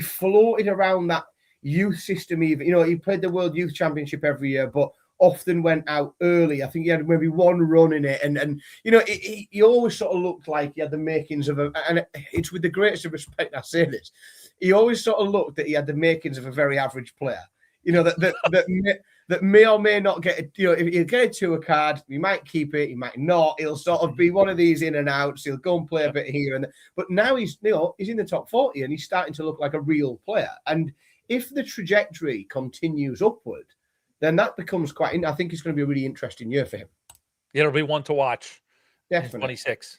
floated around that youth system. Even he played the World Youth Championship every year, but often went out early. I think he had maybe one run in it, and he always sort of looked like he had the makings of and it's with the greatest of respect I say this, he always sort of looked that he had the makings of a very average player. That may or may not get it. If he'll get a tour card, he might keep it, he might not. He'll sort of be one of these in and outs. He'll go and play a bit here and there. But now he's in the top 40, and he's starting to look like a real player. And if the trajectory continues upward, then that becomes I think it's going to be a really interesting year for him. It'll be one to watch. Definitely. 26.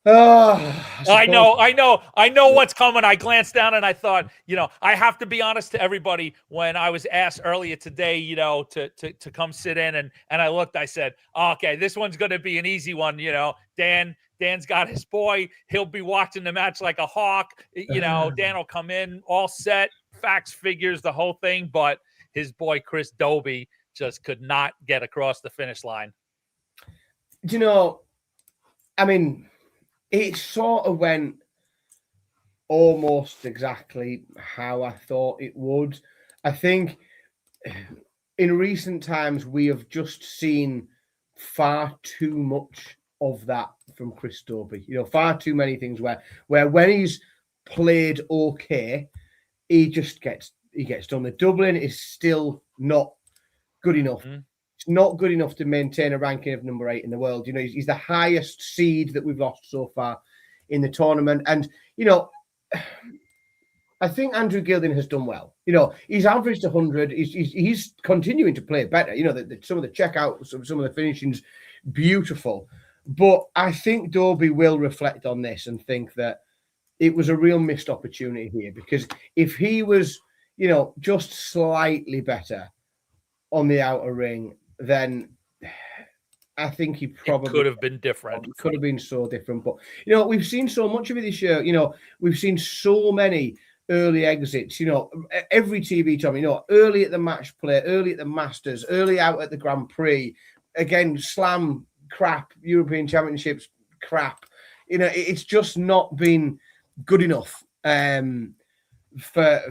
I know what's coming. I glanced down and I thought, I have to be honest to everybody. When I was asked earlier today, to come sit in, and I looked, I said, okay, this one's going to be an easy one. Dan's got his boy. He'll be watching the match like a hawk. Dan will come in all set, facts, figures, the whole thing. But his boy, Chris Dobie, just could not get across the finish line. It sort of went almost exactly how I thought it would. I think in recent times, we have just seen far too much of that from Chris Dobie. Far too many things where when he's played okay, he gets done. The doubling is still not good enough. Mm-hmm. It's not good enough to maintain a ranking of number 8 in the world. He's the highest seed that we've lost so far in the tournament. And, I think Andrew Gilding has done well. He's averaged 100. He's continuing to play better. Some of the checkouts, some of the finishings, beautiful. But I think Dobie will reflect on this and think that it was a real missed opportunity here, because if he was, just slightly better on the outer ring, then I think he probably could have been different. It could have been so different. But, we've seen so much of it this year. We've seen so many early exits. Every TV time, early at the match play, early at the Masters, early out at the Grand Prix. Again, slam, crap, European Championships, crap. It's just not been good enough for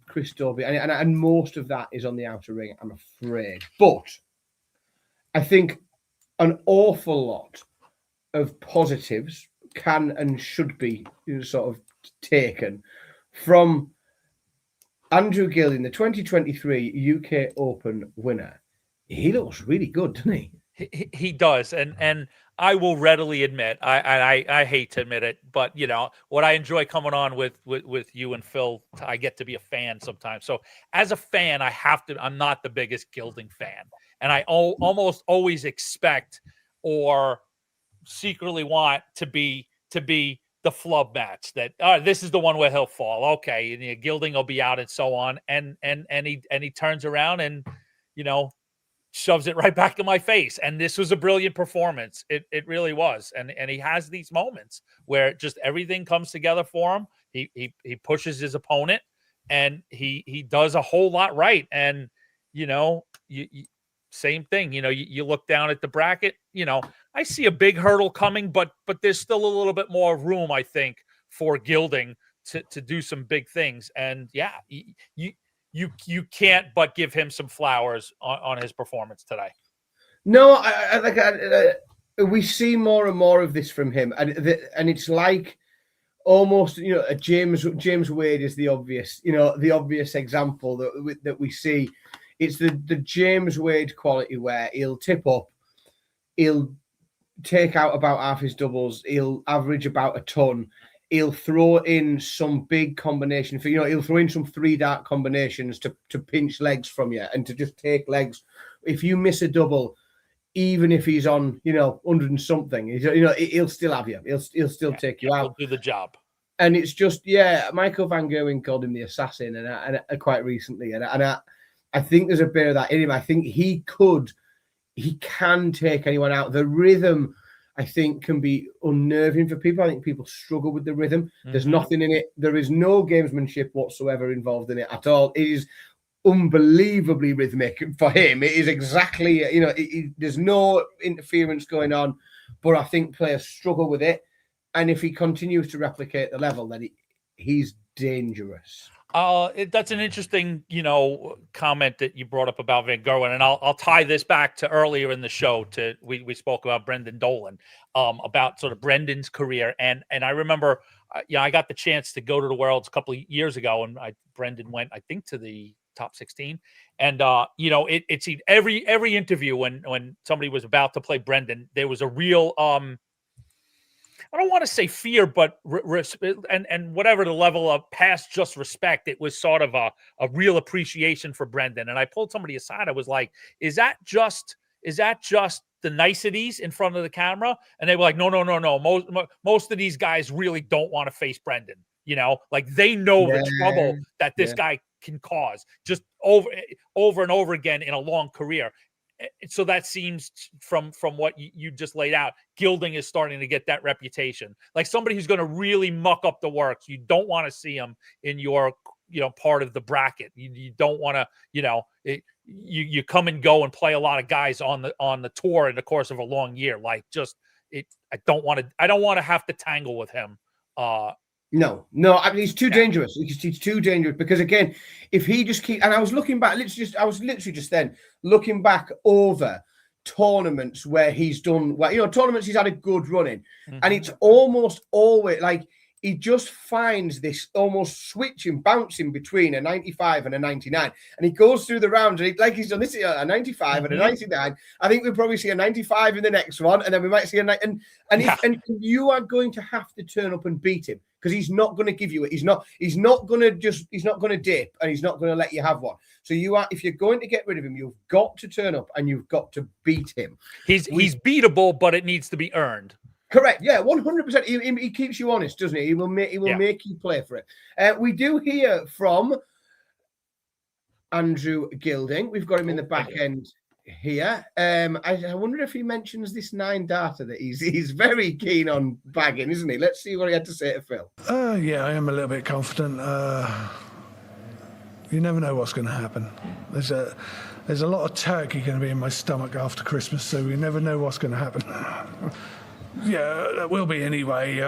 Chris Dobey. And most of that is on the outer ring, I'm afraid. But I think an awful lot of positives can and should be sort of taken from Andrew Gilding, the 2023 UK Open winner. He looks really good, doesn't he? He does, and I will readily admit, I hate to admit it, but what I enjoy coming on with you and Phil, I get to be a fan sometimes. So as a fan, I'm not the biggest Gilding fan, and I almost always expect or secretly want to be the flub match that this is the one where he'll fall. Okay, and Gilding will be out and so on, and he turns around and shoves it right back to my face. And this was a brilliant performance. It really was. And he has these moments where just everything comes together for him. He pushes his opponent and he does a whole lot right. And, same thing, you look down at the bracket, I see a big hurdle coming, but there's still a little bit more room, I think, for Gilding to do some big things. And yeah, you can't but give him some flowers on his performance today. No, we see more and more of this from him, and it's like almost James Wade is the obvious example that we see. It's the James Wade quality where he'll tip up, he'll take out about half his doubles, he'll average about a ton. He'll throw in some big combination for he'll throw in some 3-dart combinations to pinch legs from you and to just take legs. If you miss a double, even if he's on 100 and something, he'll still have you. He'll still take you out. He'll do the job. And it's just Michael Van Gerwen called him the assassin, and quite recently, and I think there's a bit of that in him. I think he can take anyone out. The rhythm, I think, can be unnerving for people. I think people struggle with the rhythm. Mm-hmm. There's nothing in it. There is no gamesmanship whatsoever involved in it at all. It is unbelievably rhythmic for him. It is exactly, there's no interference going on, but I think players struggle with it. And if he continues to replicate the level, then he's dangerous. That's an interesting, comment that you brought up about Van Gerwen, and I'll tie this back to earlier in the show. We spoke about Brendan Dolan, about sort of Brendan's career, and I remember, I got the chance to go to the Worlds a couple of years ago, and Brendan went, I think, to the top 16, and it's every interview when somebody was about to play Brendan, there was a real I don't want to say fear, but and whatever the level of past just respect, it was sort of a real appreciation for Brendan. And I pulled somebody aside. I was like, is that just the niceties in front of the camera? And they were like, no. Most of these guys really don't want to face Brendan. Like they know the trouble that this guy can cause just over and over again in a long career. So that seems from what you just laid out, Gilding is starting to get that reputation, like somebody who's going to really muck up the works. You don't want to see him in your part of the bracket. You don't want to you come and go and play a lot of guys on the tour in the course of a long year. Like I don't want to have to tangle with him. No, I mean, he's too dangerous. He's too dangerous because, again, if he just keeps... And I was looking back, I was literally just then looking back over tournaments where he's done... Well, tournaments he's had a good run in. Mm-hmm. And it's almost always like he just finds this almost switching, bouncing between a 95 and a 99. And he goes through the rounds, and he's done this a 95 and a 99. I think we'll probably see a 95 in the next one, and then we might see a... And you are going to have to turn up and beat him. Because he's not going to give you it. He's not going to dip, and he's not going to let you have one. So if you're going to get rid of him, you've got to turn up and you've got to beat him. He's beatable, but it needs to be earned. Correct. Yeah, 100%. He keeps you honest, doesn't he? He will make you play for it. We do hear from Andrew Gilding. We've got him in the back end here. I wonder if he mentions this 9 darter that he's very keen on bagging, isn't he? Let's see what he had to say to Phil. Yeah, I am a little bit confident. You never know what's going to happen. There's a lot of turkey going to be in my stomach after Christmas, so you never know what's going to happen. Yeah, that will be anyway.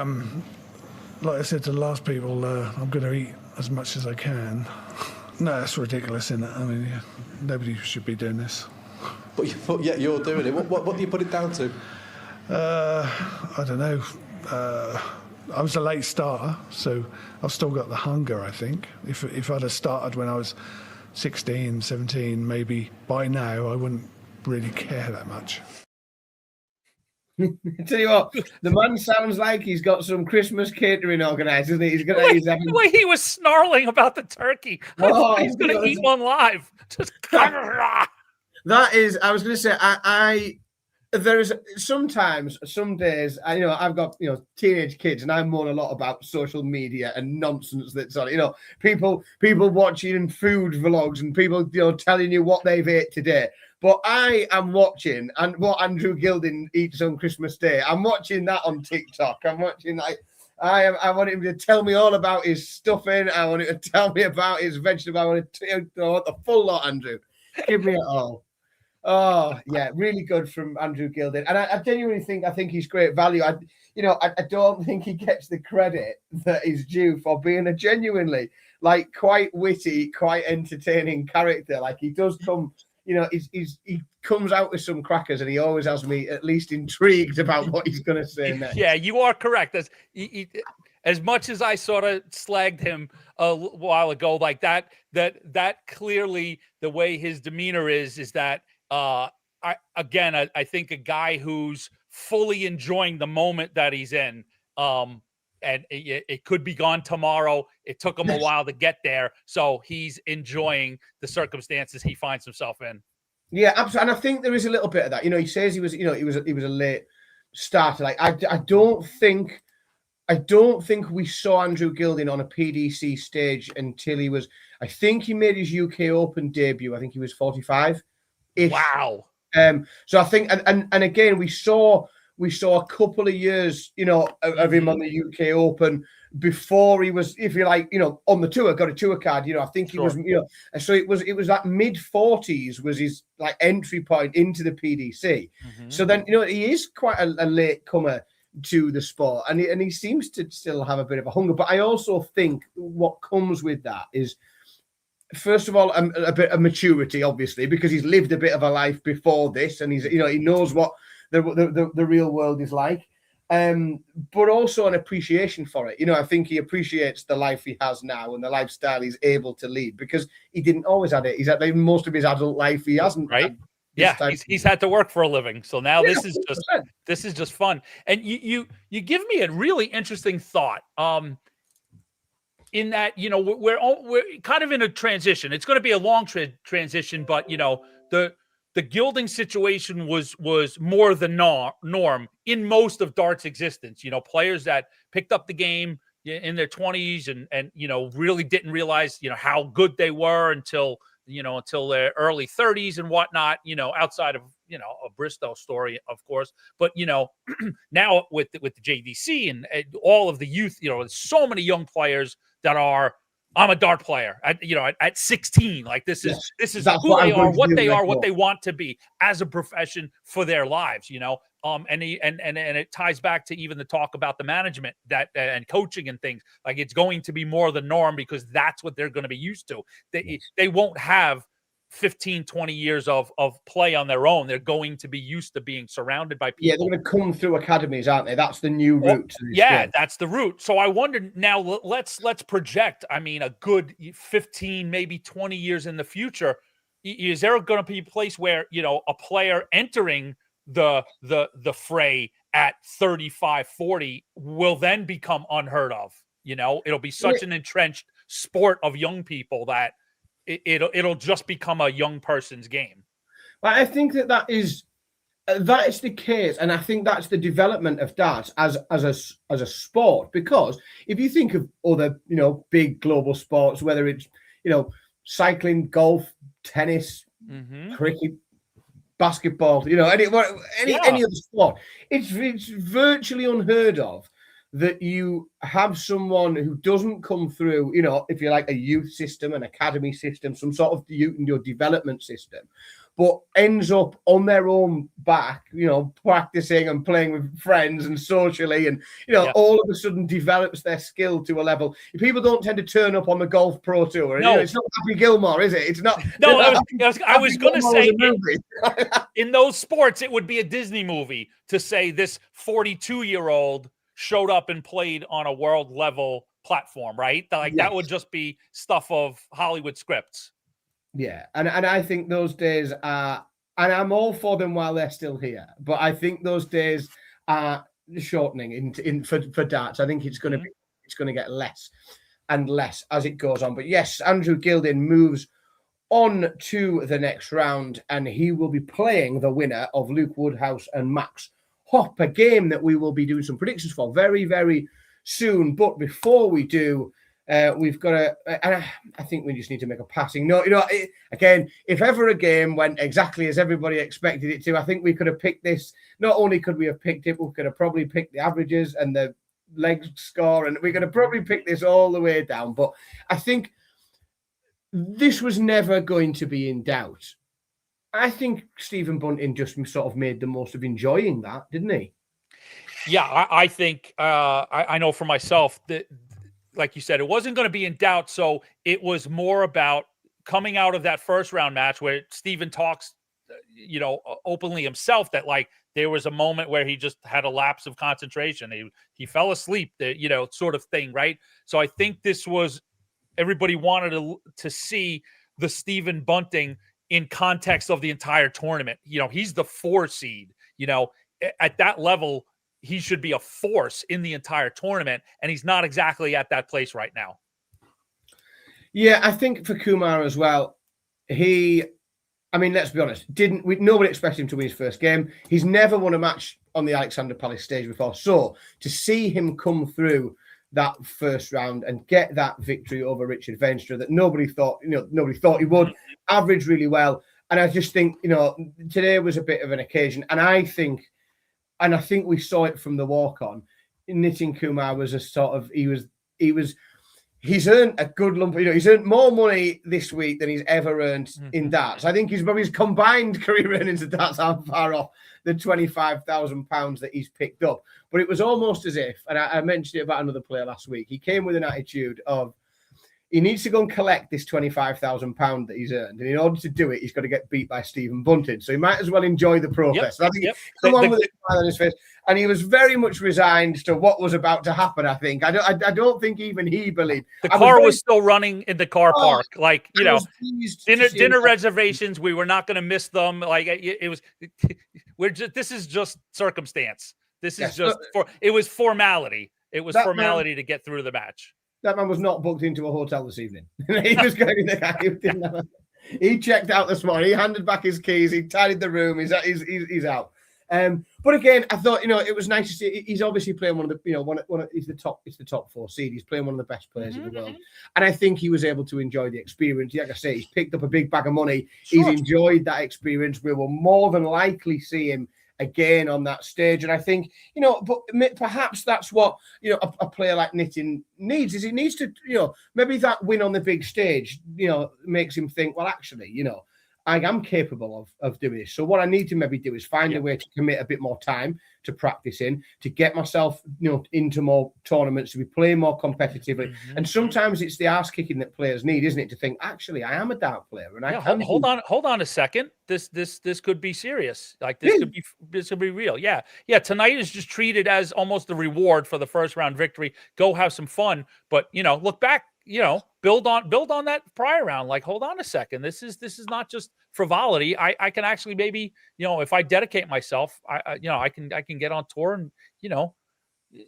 Like I said to the last people, I'm going to eat as much as I can. No, that's ridiculous, isn't it? I mean, nobody should be doing this. But yet you're doing it. What do you put it down to? I don't know. I was a late starter, so I've still got the hunger, I think. If I'd have started when I was 16, 17, maybe by now I wouldn't really care that much. Tell you what, the man sounds like he's got some Christmas catering organised, isn't he? He's having... The way he was snarling about the turkey. He's going to eat one live. Just... That is, I was going to say, there is sometimes, some days, I've got, teenage kids, and I moan a lot about social media and nonsense that's on it. People watching food vlogs and people, telling you what they've ate today. But I am watching and what Andrew Gilding eats on Christmas Day. I'm watching that on TikTok. I'm watching I want him to tell me all about his stuffing. I want him to tell me about his vegetable. I want the full lot, Andrew. Give me it all. Oh, yeah, really good from Andrew Gilding. And I genuinely think he's great value. I don't think he gets the credit that is due for being a genuinely, quite witty, quite entertaining character. He does come, he comes out with some crackers, and he always has me at least intrigued about what he's going to say next. Yeah, you are correct. As much as I sort of slagged him a while ago, that clearly the way his demeanor is that, I think a guy who's fully enjoying the moment that he's in, and it could be gone tomorrow. It took him a while to get there, so he's enjoying the circumstances he finds himself in. Yeah, absolutely. And I think there is a little bit of that. He says he was a late starter. I don't think we saw Andrew Gilding on a PDC stage until he was. I think he made his UK Open debut. I think he was 45. Wow. So I think, and again, we saw a couple of years, of him on the UK Open before he was, if you like, on the tour, got a tour card. I think he was, so it was that mid-40s was his entry point into the PDC. Mm-hmm. So then, he is quite a late comer to the sport, and he seems to still have a bit of a hunger. But I also think what comes with that is, first of all, a bit of maturity, obviously, because he's lived a bit of a life before this, and he knows what the real world is like. But also an appreciation for it. I think he appreciates the life he has now and the lifestyle he's able to lead, because he didn't always have it. He's had most of his adult life he hasn't. Right. Yeah, he's had to work for a living. So now this is just fun. And you give me a really interesting thought. In that, we're kind of in a transition. It's going to be a long transition, but the Gilding situation was more the norm in most of darts existence. Players that picked up the game in their 20s and really didn't realize how good they were until their early 30s and whatnot. Outside of a Bristow story, of course, but now with the JDC and all of the youth, there's so many young players that are, I'm a dart player at 16. This is who they are, what they are, what they want to be as a profession for their lives, and it ties back to even the talk about the management and coaching and things. It's going to be more the norm because that's what they're going to be used to. They won't have 15, 20 years of play on their own. They're going to be used to being surrounded by people. Yeah, they're going to come through academies, aren't they? That's the new route. Yeah, that's the route. So I wonder now, let's project, a good 15, maybe 20 years in the future. Is there going to be a place where, a player entering the fray at 35, 40 will then become unheard of? It'll be such an entrenched sport of young people that it'll just become a young person's game. Well, I think that is the case, and I think that's the development of darts as a sport. Because if you think of other big global sports, whether it's cycling, golf, tennis, cricket, basketball, any other sport. It's virtually unheard of that you have someone who doesn't come through, if you like, a youth system, an academy system, some sort of youth development system, but ends up on their own back, practicing and playing with friends and socially, and all of a sudden develops their skill to a level. People don't tend to turn up on the golf pro tour. No. It's not Happy Gilmore, is it? It's not. No, I was going to say in those sports, it would be a Disney movie to say this 42-year-old showed up and played on a world level platform, right? That would just be stuff of Hollywood scripts. Yeah, and I think those days are, and I'm all for them while they're still here, but I think those days are shortening for darts. I think it's going to get less and less as it goes on. But yes, Andrew Gilding moves on to the next round, and he will be playing the winner of Luke Woodhouse and Max Hopp, a game that we will be doing some predictions for very, very soon. But before we do, we've got to, and I think we just need to make a passing note. Again, if ever a game went exactly as everybody expected it to, I think we could have picked this. Not only could we have picked it, we could have probably picked the averages and the leg score, and we could have probably picked this all the way down. But I think this was never going to be in doubt. I think Stephen Bunting just sort of made the most of enjoying that, didn't he? Yeah, I think I know for myself that, like you said, it wasn't going to be in doubt. So it was more about coming out of that first round match where Stephen talks, openly himself that there was a moment where he just had a lapse of concentration. He fell asleep, sort of thing, right? So I think this was, everybody wanted to see the Stephen Bunting in context of the entire tournament. He's the 4 seed, at that level, he should be a force in the entire tournament, and he's not exactly at that place right now. Yeah, I think for Kumar as well, let's be honest, nobody expected him to win his first game. He's never won a match on the Alexandra Palace stage before. So to see him come through that first round and get that victory over Richard Veenstra that nobody thought he would, average really well. And I just think, today was a bit of an occasion. And I think we saw it from the walk-on. Nitin Kumar was a sort of, he's earned a good lump, he's earned more money this week than he's ever earned in darts. I think his combined career earnings of darts aren't far off the £25,000 that he's picked up. But it was almost as if, and I mentioned it about another player last week, he came with an attitude of, he needs to go and collect this £25,000 that he's earned. And in order to do it, he's got to get beat by Stephen Bunting. So he might as well enjoy the process. I think come on with a smile on his face. And he was very much resigned to what was about to happen, I think. I don't think even he believed. The car was still running in the car park. Dinner reservations, we were not going to miss them. This is just circumstance. This is it was formality. It was formality to get through the match. That man was not booked into a hotel this evening. He was going in the guy. He checked out this morning. He handed back his keys. He tidied the room. He's out. But again, I thought it was nice to see. He's obviously playing one of the he's the top 4 seed. He's playing one of the best players in the world, and I think he was able to enjoy the experience. Like I say, he's picked up a big bag of money. Sure. He's enjoyed that experience. We will more than likely see him again on that stage, and I think but perhaps that's what a player like Nitin needs. Is he needs to maybe that win on the big stage makes him think, well, actually I am capable of doing this. So what I need to maybe do is find a way to commit a bit more time to practice to get myself, into more tournaments, to be playing more competitively. And sometimes it's the arse kicking that players need, isn't it? To think, actually, I am a dart player, and I can. Hold on a second. This could be serious. This could be real. Yeah. Tonight is just treated as almost a reward for the first round victory. Go have some fun, but look back. Build on that prior round. Hold on a second. This is not just frivolity. I can actually maybe, if I dedicate myself, I can get on tour and,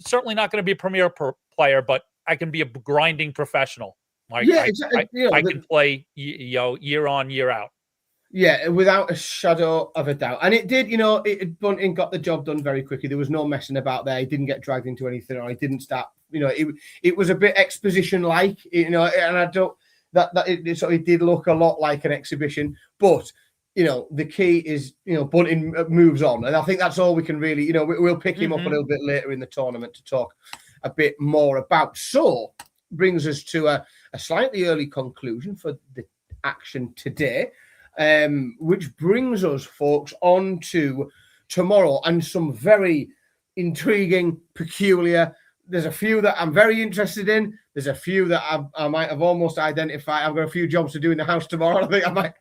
certainly not going to be a premier player, but I can be a grinding professional. Exactly. I can play, year on, year out. Yeah, without a shadow of a doubt. And it did, Bunting got the job done very quickly. There was no messing about there. He didn't get dragged into anything, or he didn't start, it was a bit exposition-like, and I don't, it did look a lot like an exhibition. But, the key is, Bunting moves on. And I think that's all we can really, we'll pick him up a little bit later in the tournament to talk a bit more about. So brings us to a slightly early conclusion for the action today, which brings us, folks, on to tomorrow and some very intriguing, peculiar. There's a few that I'm very interested in. There's a few that I might have almost identified. I've got a few jobs to do in the house tomorrow. I think I might.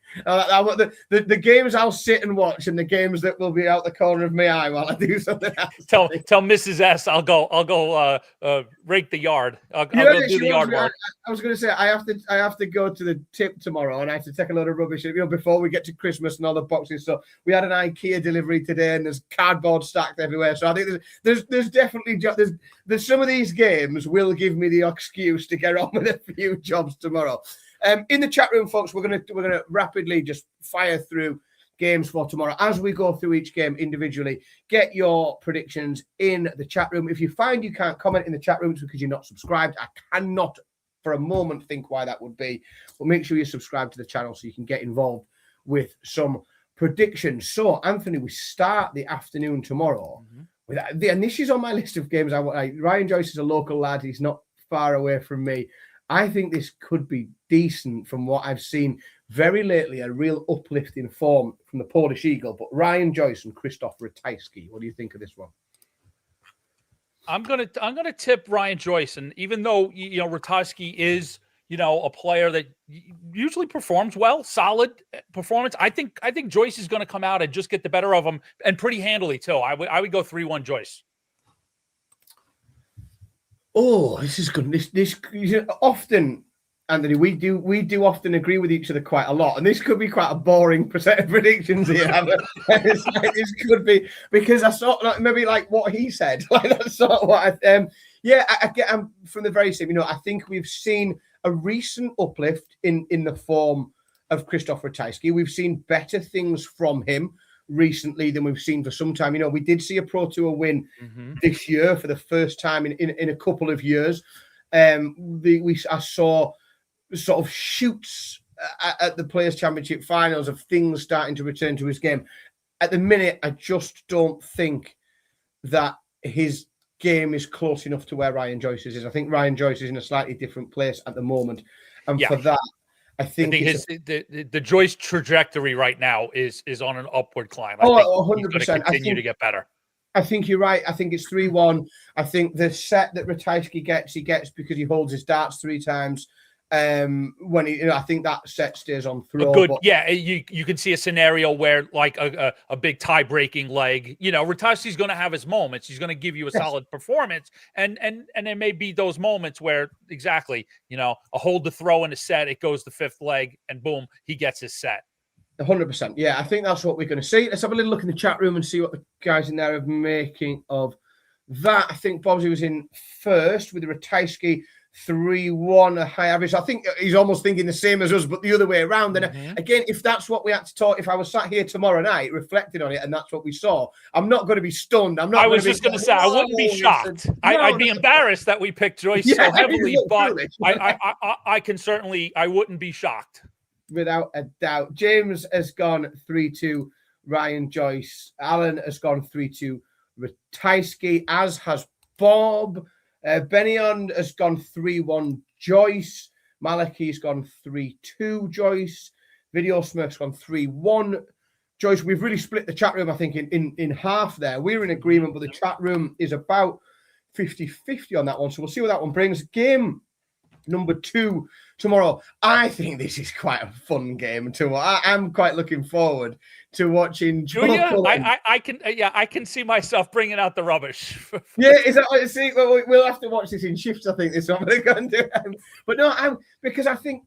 The games I'll sit and watch, and the games that will be out the corner of my eye while I do something else. Tell Mrs. S I'll go rake the yard. I'll go do the yard work. I was going to say I have to go to the tip tomorrow, and I have to take a load of rubbish. Before we get to Christmas and all the boxes. So we had an IKEA delivery today, and there's cardboard stacked everywhere. So I think there's definitely there's some of these games will give me the excuse to get on with a few jobs tomorrow. In the chat room, folks, we're gonna rapidly just fire through games for tomorrow as we go through each game individually. Get your predictions in the chat room. If you find you can't comment in the chat room, it's because you're not subscribed. I cannot for a moment think why that would be, but make sure you subscribe to the channel so you can get involved with some predictions. So, Anthony, we start the afternoon tomorrow. And this is on my list of games. Ryan Joyce is a local lad. He's not far away from me. I think this could be decent from what I've seen very lately, a real uplift in form from the Polish Eagle. But Ryan Joyce and Krzysztof Ratajski, what do you think of this one? I'm gonna tip Ryan Joyce, and even though Ratajski is a player that usually performs well, solid performance, I think Joyce is going to come out and just get the better of him, and pretty handily too. I would go 3-1 Joyce. Oh, this is good. This often, Anthony, we do often agree with each other quite a lot, and this could be quite a boring set of predictions here. This could be because I saw maybe like what he said. Like that's sort of what I get. I'm from the very same. I think we've seen a recent uplift in the form of Krzysztof Ratajski. We've seen better things from him recently than we've seen for some time. We did see a Pro Tour win this year for the first time in a couple of years. I saw sort of shoots at the Players' Championship finals of things starting to return to his game. At the minute, I just don't think that his game is close enough to where Ryan Joyce's is. I think Ryan Joyce is in a slightly different place at the moment. And for that, I think the Joyce trajectory right now is on an upward climb. 100%. He's going to continue to get better. I think you're right. I think it's 3-1. I think the set that Ratajski gets, he gets because he holds his darts 3 times. I think that set stays on throw. You can see a scenario where like a big tie-breaking leg. Ratajski's going to have his moments. He's going to give you a solid performance, and there may be those moments where a hold the throw in a set, it goes the 5th leg, and boom, he gets his set. 100%. Yeah, I think that's what we're going to see. Let's have a little look in the chat room and see what the guys in there are making of that. I think Bobsy was in first with the Ratajski 3-1, a high average. I think he's almost thinking the same as us, but the other way around. And again, if that's what we had to talk, if I was sat here tomorrow night reflecting on it and that's what we saw, I'm not going to be stunned. I was just going to say, I wouldn't be shocked. I'd be embarrassed that we picked Joyce so heavily, but I can certainly, I wouldn't be shocked. Without a doubt. James has gone 3-2 Ryan Joyce. Alan has gone 3-2 Ratajski, as has Bob. Benyon has gone 3-1 Joyce. Malachi's gone 3-2 Joyce. Video Smirk's gone 3-1 Joyce. We've really split the chat room, I think, in half there. We're in agreement, but the chat room is about 50-50 on that one. So we'll see what that one brings. Game number 2 tomorrow. I think this is quite a fun game tomorrow. I'm quite looking forward to watching. Julia, I can see myself bringing out the rubbish. Is that? See, we'll have to watch this in shifts. I think this one. But no, because I think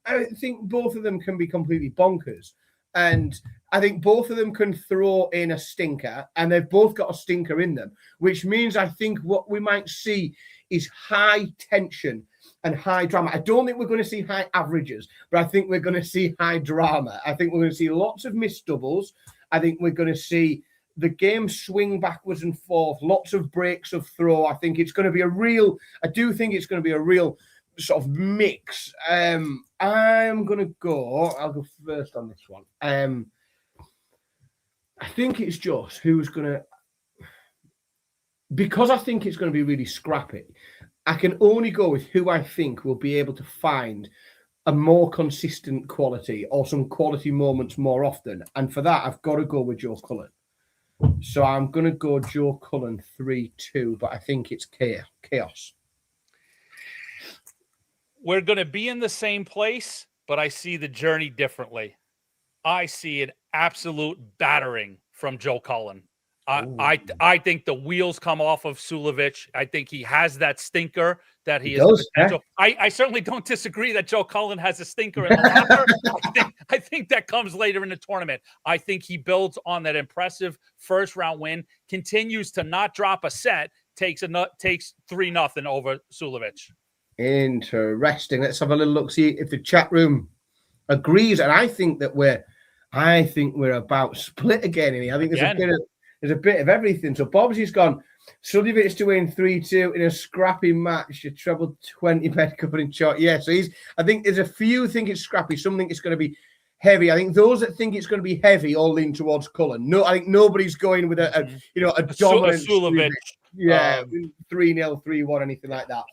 both of them can be completely bonkers, and I think both of them can throw in a stinker, and they've both got a stinker in them, which means I think what we might see is high tension and high drama. I don't think we're going to see high averages, but I think we're going to see high drama. I think we're going to see lots of missed doubles. I think we're going to see the game swing backwards and forth, lots of breaks of throw. I think it's going to be I do think it's going to be a real sort of mix. I'll go first on this one. I think it's just who's going to, because I think it's going to be really scrappy, I can only go with who I think will be able to find a more consistent quality or some quality moments more often. And for that, I've got to go with Joe Cullen. So I'm going to go Joe Cullen 3-2, but I think it's chaos. We're going to be in the same place, but I see the journey differently. I see an absolute battering from Joe Cullen. I think the wheels come off of Suljovic. I think he has that stinker that he has the potential. Yeah. I certainly don't disagree that Joe Cullen has a stinker in the locker. I think that comes later in the tournament. I think he builds on that impressive first round win, continues to not drop a set, takes 3-0 over Suljovic. Interesting. Let's have a little look, see if the chat room agrees. And I think we're about split again in here. I think there's a bit of everything. So Bobsy's gone. Suljovic to win 3-2 in a scrappy match. You trebled 20 bet covering shot. Yeah, so I think there's a few think it's scrappy. Some think it's going to be heavy. I think those that think it's going to be heavy all lean towards Cullen. No, I think nobody's going with a dominant Suljovic. Yeah, 3-0, 3-1, anything like that.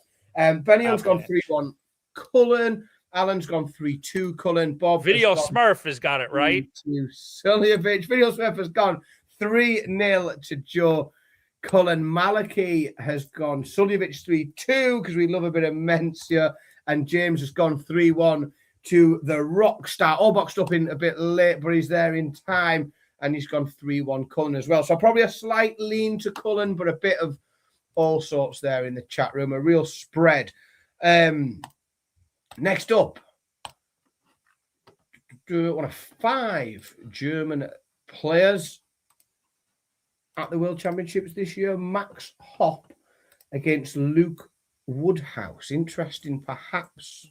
Benion's gone 3-1. Cullen. Alan's gone 3-2. Cullen. Bob. Video Smurf has got it right. Suljovic. Video Smurf has gone 3-0 to Joe Cullen. Malachy has gone Suljovic 3-2 because we love a bit of Mencia. And James has gone 3-1 to the rock star. All boxed up in a bit late, but he's there in time. And he's gone 3-1 Cullen as well. So probably a slight lean to Cullen, but a bit of all sorts there in the chat room. A real spread. Next up, one of 5 German players at the World Championships this year, Max Hopp against Luke Woodhouse. Interesting, perhaps,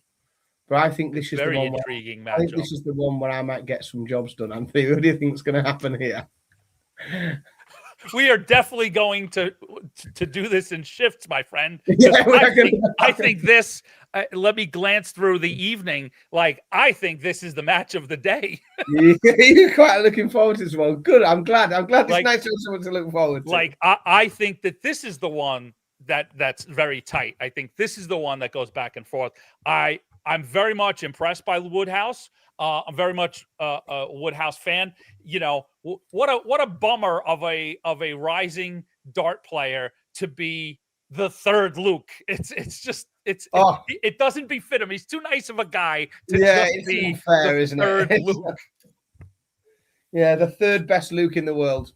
but I think this is very the one intriguing matchup. I think this is the one where I might get some jobs done. Anthony, what do you think is going to happen here? We are definitely going to do this in shifts, my friend. Yeah, I think this. Let me glance through the evening. I think this is the match of the day. You're quite looking forward to this one. Good. I'm glad. It's nice to have someone to look forward to. I think that this is the one that's very tight. I think this is the one that goes back and forth. I'm very much impressed by Woodhouse. I'm very much a Woodhouse fan. You know, what a bummer of a rising dart player to be the third Luke. It doesn't befit him. He's too nice of a guy to just be fair, the isn't third it? Luke. Yeah, the third best Luke in the world.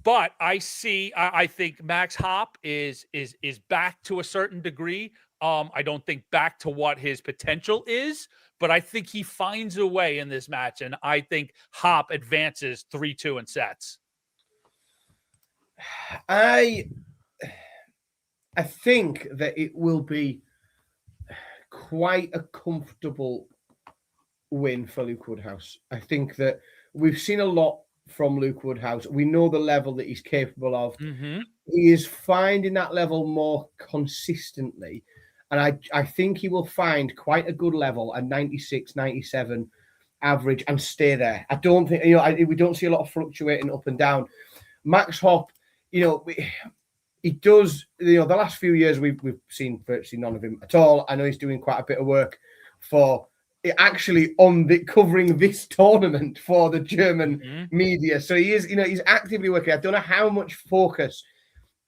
But I think Max Hopp is back to a certain degree. I don't think back to what his potential is, but I think he finds a way in this match, and I think Hopp advances 3-2 in sets. I think that it will be quite a comfortable win for Luke Woodhouse. I think that we've seen a lot from Luke Woodhouse. We know the level that he's capable of. Mm-hmm. He is finding that level more consistently. And I think he will find quite a good level, a 96, 97 average, and stay there. I don't think, we don't see a lot of fluctuating up and down. Max Hopp, he does, the last few years we've seen virtually none of him at all. I know he's doing quite a bit of work for actually covering this tournament for the German media. So he is, he's actively working. I don't know how much focus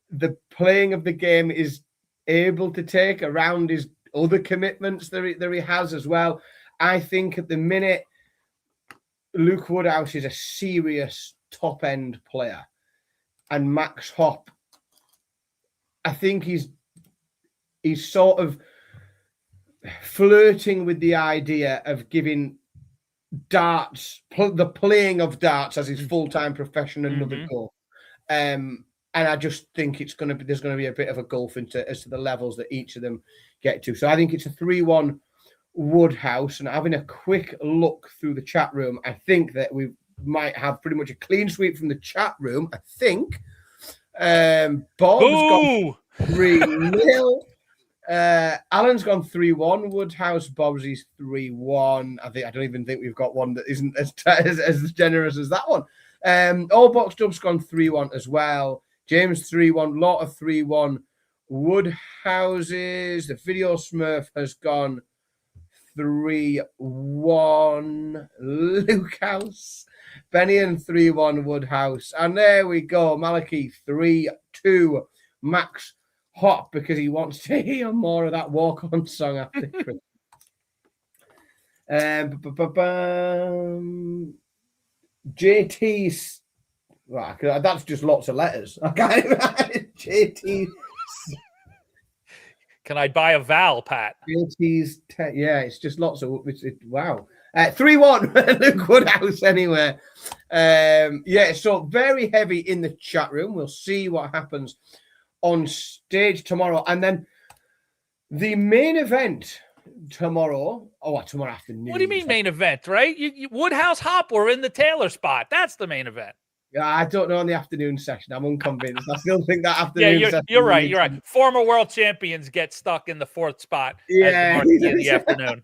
the playing of the game is able to take around his other commitments that he has as well. I think at the minute, Luke Woodhouse is a serious top-end player. And Max Hopp, I think he's sort of flirting with the idea of giving darts, the playing of darts as his full-time profession, another go. And I just think there's going to be a bit of a gulf as to the levels that each of them get to. So I think it's a 3-1 Woodhouse. And having a quick look through the chat room, I think that we might have pretty much a clean sweep from the chat room. I think Bob's gone 3-0. Alan's gone 3-1. Woodhouse, Bobsy's 3-1. I don't even think we've got one that isn't as generous as that one. All boxed up's gone 3-1 as well. James 3-1, lot of 3-1. Woodhouses, the video Smurf has gone 3-1. Luke House, Benny and 3-1 Woodhouse. And there we go. Malachi 3-2. Max hot because he wants to hear more of that walk-on song after Christmas. JT's, well, that's just lots of letters. Okay, JT. Can I buy a vowel, Pat? JT's, yeah, it's just lots of wow. 3-1 Luke Woodhouse anyway. Yeah, so very heavy in the chat room. We'll see what happens on stage tomorrow, and then the main event tomorrow afternoon. What do you mean main event, right? Woodhouse Hop were in the Taylor spot. That's the main event. Yeah, I don't know on the afternoon session. I'm unconvinced. I still think that afternoon session. You're right. You're right. Former world champions get stuck in the fourth spot. Yeah, in the afternoon.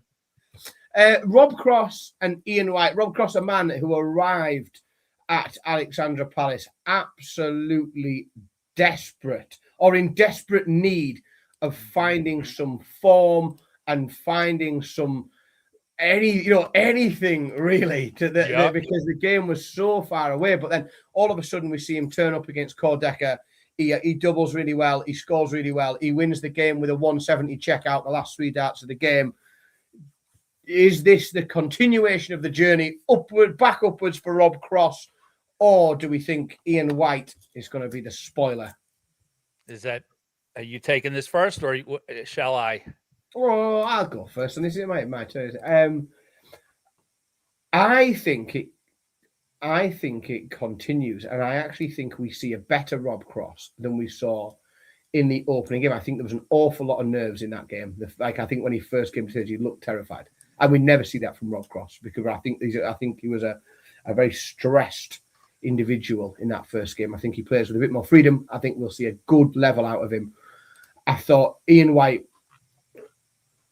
Rob Cross and Ian White. Rob Cross, a man who arrived at Alexandra Palace absolutely desperate, or in desperate need of finding some form and finding some anything really because the game was so far away. But then all of a sudden we see him turn up against Cordecker. He doubles really well. He scores really well. He wins the game with a 170 check out the last 3 darts of the game. Is this the continuation of the journey back upwards for Rob Cross, or do we think Ian White is going to be the spoiler? Are you taking this first, or shall I? Oh, I'll go first, and this is my turn. I think it continues, and I actually think we see a better Rob Cross than we saw in the opening game. I think there was an awful lot of nerves in that game. I think when he first came to stage, he looked terrified, and we never see that from Rob Cross because I think he was a very stressed individual in that first game. I think he plays with a bit more freedom. I think we'll see a good level out of him. I thought Ian White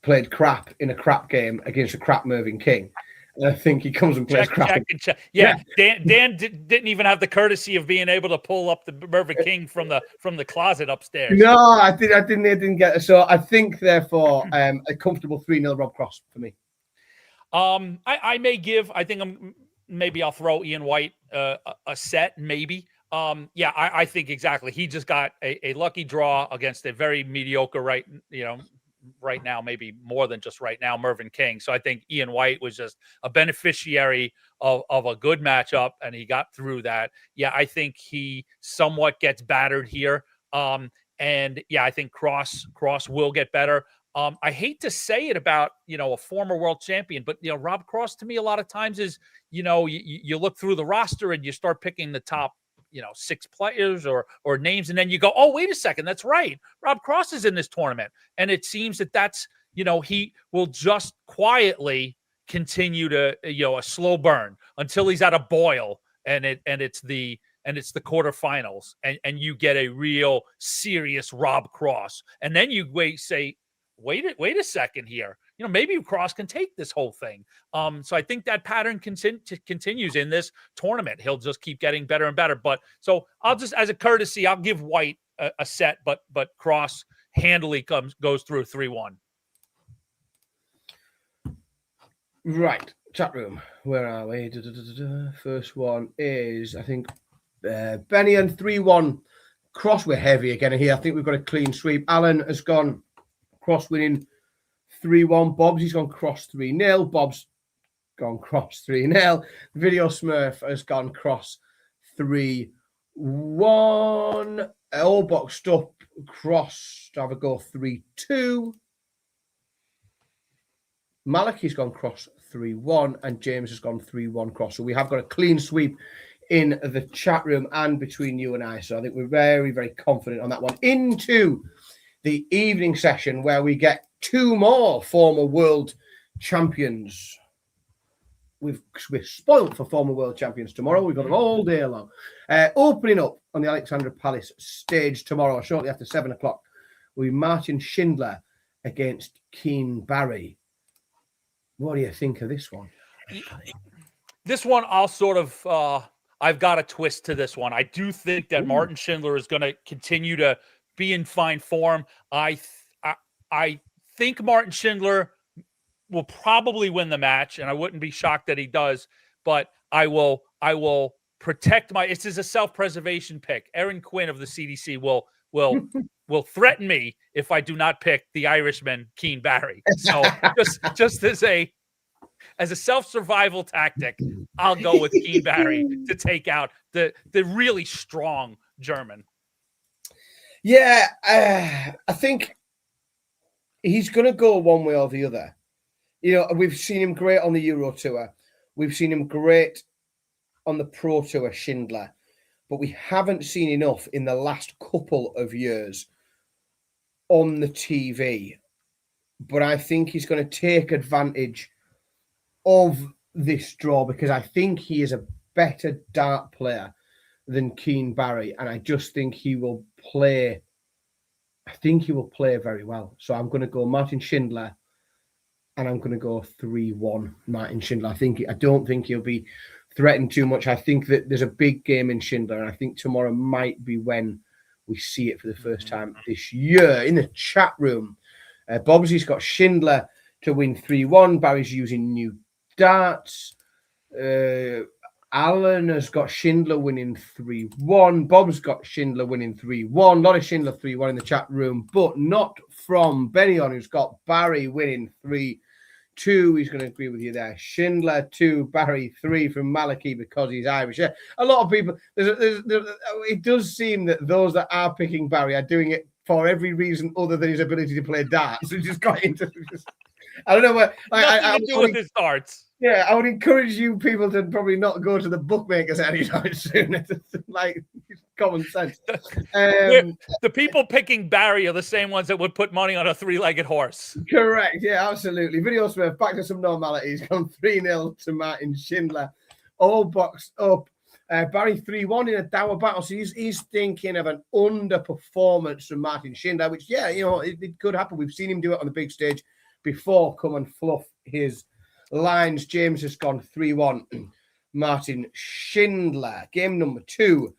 played crap in a crap game against a crap Mervyn King. And I think he comes and plays crap. Yeah. Dan didn't even have the courtesy of being able to pull up the Mervyn King from the closet upstairs. No, I didn't get it. So I think, therefore, a comfortable 3-0 Rob Cross for me. Maybe I'll throw Ian White a set, maybe. I think exactly. He just got a lucky draw against a very mediocre right now, maybe more than just right now, Mervyn King. So I think Ian White was just a beneficiary of a good matchup, and he got through that. Yeah, I think he somewhat gets battered here. I think Cross will get better. I hate to say it about, a former world champion, but, Rob Cross to me a lot of times is, you look through the roster and you start picking the top, 6 players or names. And then you go, oh, wait a second. That's right. Rob Cross is in this tournament. And it seems that's, he will just quietly continue to, a slow burn until he's at a boil and it's the quarterfinals and you get a real serious Rob Cross. And then you say, wait a second here. Maybe Cross can take this whole thing. So I think that pattern continues in this tournament. He'll just keep getting better and better. But so I'll just, as a courtesy, I'll give White a set, but Cross handily goes through 3-1. Right, chat room. Where are we? First one is, I think, Benny and 3-1. Cross, we're heavy again here. I think we've got a clean sweep. Alan has gone Cross winning 3-1. Bob's, he's gone Cross 3-0. Bob's gone Cross 3-0. Video Smurf has gone Cross 3-1. All boxed up. Cross to have a go 3-2. Malachi's gone Cross 3-1, and James has gone 3-1 Cross. So we have got a clean sweep in the chat room and between you and I. So I think we're very, very confident on that one. Into the evening session where we get 2 more former world champions. We're spoiled for former world champions tomorrow. We've got them all day long. Opening up on the Alexandra Palace stage tomorrow, shortly after 7 o'clock, will be Martin Schindler against Keen Barry. What do you think of this one? This one, I'll I've got a twist to this one. I do think that Martin Schindler is going to continue to be in fine form. I think Martin Schindler will probably win the match, and I wouldn't be shocked that he does. But I will protect my. This is a self-preservation pick. Aaron Quinn of the CDC will threaten me if I do not pick the Irishman Keane Barry. So just as a self-survival tactic, I'll go with Keane Barry to take out the really strong German. Yeah, I think he's going to go one way or the other. You know, we've seen him great on the Euro Tour. We've seen him great on the Pro Tour, Schindler. But we haven't seen enough in the last couple of years on the TV. But I think he's going to take advantage of this draw because I think he is a better dart player than Keane Barry. And I just think he will play. I think he will play very well. So I'm going to go Martin Schindler. And I'm going to go 3-1 Martin Schindler. I don't think he'll be threatened too much. I think that there's a big game in Schindler, and I think tomorrow might be when we see it for the first time this year. In the chat room, Bobsy's got Schindler to win 3-1. Barry's using new darts. Alan has got Schindler winning 3-1. Bob's got Schindler winning 3-1. A lot of Schindler 3-1 in the chat room, but not from Benyon, who's got Barry winning 3-2. He's going to agree with you there. Schindler 2, Barry 3 from Malachy because he's Irish. Yeah, a lot of people. It does seem that those that are picking Barry are doing it for every reason other than his ability to play darts. We just got into. I don't know what. Nothing to do with his darts. Yeah, I would encourage you people to probably not go to the bookmakers anytime soon. It's like common sense. The people picking Barry are the same ones that would put money on a 3-legged horse. Correct. Yeah, absolutely. Video Smith back to some normality. He's gone 3-0 to Martin Schindler. All boxed up. Barry 3-1 in a dour battle. So he's thinking of an underperformance from Martin Schindler, which, yeah, you know, it could happen. We've seen him do it on the big stage before, come and fluff his lines. James has gone 3-1. Martin Schindler. Game number 2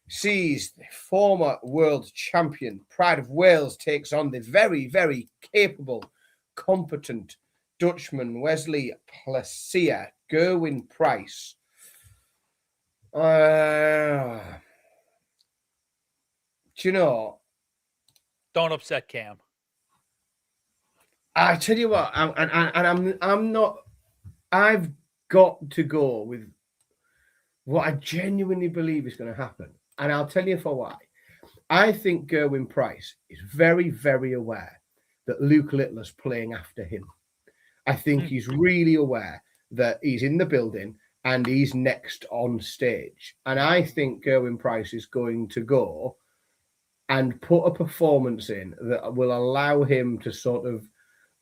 sees the former world champion, Pride of Wales, takes on the very, very capable, competent Dutchman, Wesley Placia. Gerwin Price. Do you know? Don't upset Cam. I tell you what, I'm not. I've got to go with what I genuinely believe is going to happen, and I'll tell you for why. I think Gerwin Price is very, very aware that Luke Littler's playing after him. I think he's really aware that he's in the building and he's next on stage. And I think Gerwin Price is going to go and put a performance in that will allow him to sort of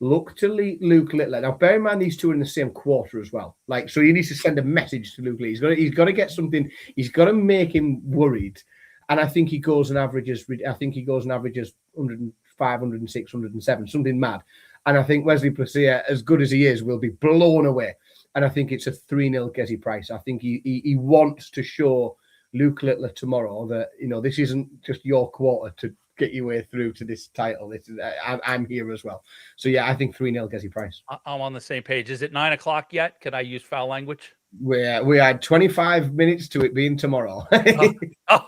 look to Luke Littler. Now, bear in mind, these two are in the same quarter as well. Like, so he needs to send a message to Luke Littler. He's got to get something. He's got to make him worried. And I think he goes and averages 105, 106, 107, something mad. And I think Wesley Placia, as good as he is, will be blown away. And I think it's a 3-0 Gezi Price. I think he wants to show Luke Littler tomorrow that, you know, this isn't just your quarter to get your way through to this title. I'm here as well. So, yeah, I think 3-0 Gezi Price. I'm on the same page. Is it 9 o'clock yet? Can I use foul language? We had 25 minutes to it being tomorrow.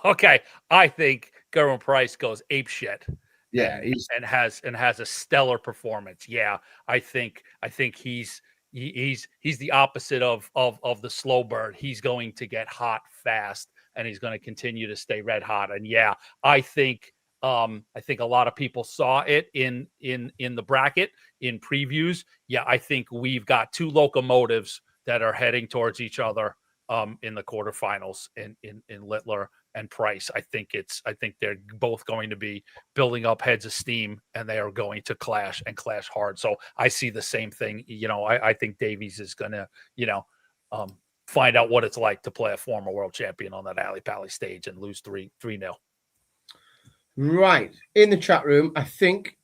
Okay. I think Gerwin Price goes apeshit. Yeah, and has a stellar performance. Yeah, I think he's the opposite of the slow bird. He's going to get hot fast, and he's going to continue to stay red hot. And yeah, I think a lot of people saw it in the bracket in previews. Yeah, I think we've got two locomotives that are heading towards each other in the quarterfinals in Littler and Price. I think they're both going to be building up heads of steam, and they are going to clash and clash hard. So I see the same thing. You know, I think Davies is going to, find out what it's like to play a former world champion on that Ali Pally stage and lose 3-0. Right. In the chat room, I think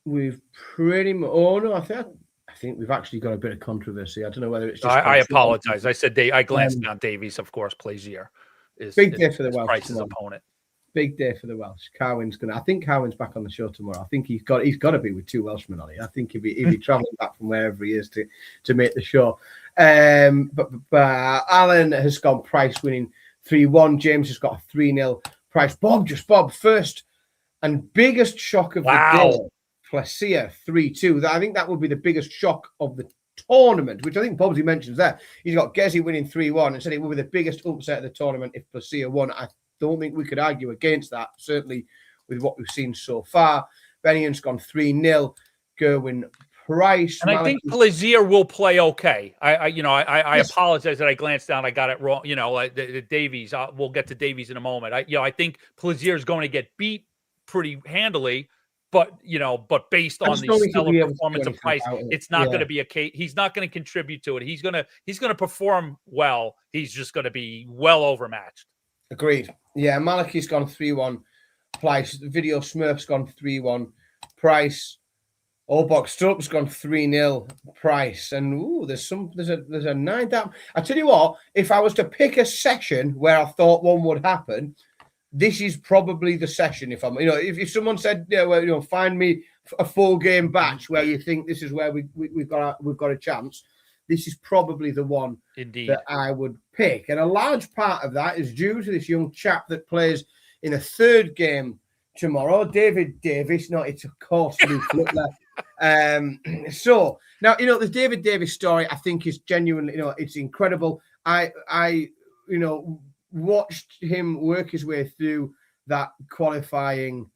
we've pretty much. Oh no, I think we've actually got a bit of controversy. I don't know whether it's just. I apologize. I said I glanced down Davies, of course, plays here. Big day for the Welsh Price's tomorrow. opponent. Big day for the Welsh. Carwin's gonna. I think Carwin's back on the show tomorrow. I think he's got to be with 2 Welshmen on it. I think he'll be travelling back from wherever he is to make the show. But Alan has gone Price winning 3-1. James has got a 3-0 Price. Bob first and biggest shock of the day. Placia 3-2. I think that would be the biggest shock of the tournament, which I think Bobsy mentions there. He's got Gezi winning 3-1 and said it would be the biggest upset of the tournament if Placia won. I don't think we could argue against that, certainly with what we've seen so far. Benian's gone 3-0. Gerwin Price. And I think Plaisir will play okay. I apologize that I glanced down. I got it wrong. The Davies. We'll get to Davies in a moment. I think Plaisir is going to get beat pretty handily, but based on the stellar performance of Price, it's not going to be a case. He's not going to contribute to it. He's going to perform well. He's just going to be well overmatched. Agreed. Yeah, Malachi's gone 3-1. Price. Video Smurf's gone 3-1. Price. Oldbox Strup's gone 3-0. Price. And there's a 9 down. I tell you what, if I was to pick a session where I thought one would happen, this is probably the session. If I'm, if someone said, find me a 4-game batch where you think this is where we've got a chance, this is probably the one that I would pick. And a large part of that is due to this young chap that plays in a 3rd game tomorrow, David Davis. No, it's of course Luke Littler. So now, the David Davis story, I think, is genuinely, it's incredible. I watched him work his way through that qualifying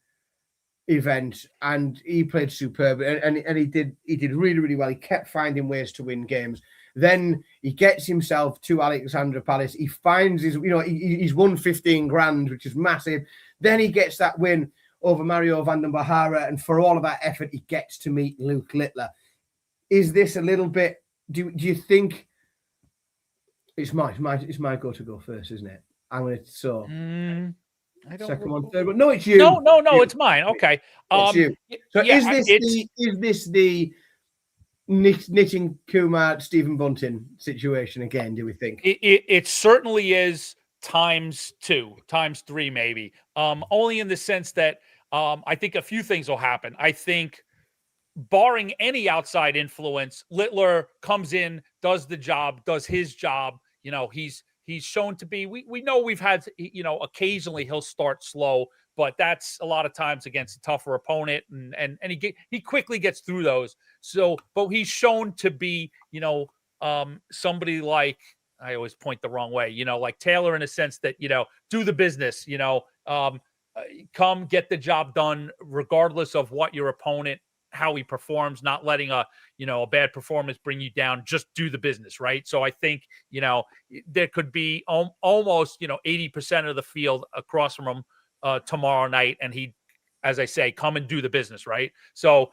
event, and he played superb, and he did really, really well. He kept finding ways to win games. Then he gets himself to Alexandra Palace. He finds he's won 15 grand, which is massive. Then he gets that win over Mario van den Bahara, and for all of that effort, he gets to meet Luke Littler. Is this a little bit? Do you think it's my go to go first, isn't it? I'm going to I don't second one, third one. No, it's you. No, it's mine. Okay. It's you. So is this the Nitin Kumar, Stephen Bunting situation again, do we think? It certainly is times 2, times 3, maybe. Only in the sense that I think a few things will happen. I think, barring any outside influence, Littler comes in, does the job, does his job. He's shown to be, we know we've had, occasionally he'll start slow, but that's a lot of times against a tougher opponent, and he quickly gets through those. So, but he's shown to be, somebody like, I always point the wrong way, like Taylor, in a sense that, do the business, come get the job done, regardless of what your opponent, how he performs, not letting a bad performance bring you down. Just do the business, right? So I think, there could be almost, 80% of the field across from him tomorrow night, and he, as I say, come and do the business, right? So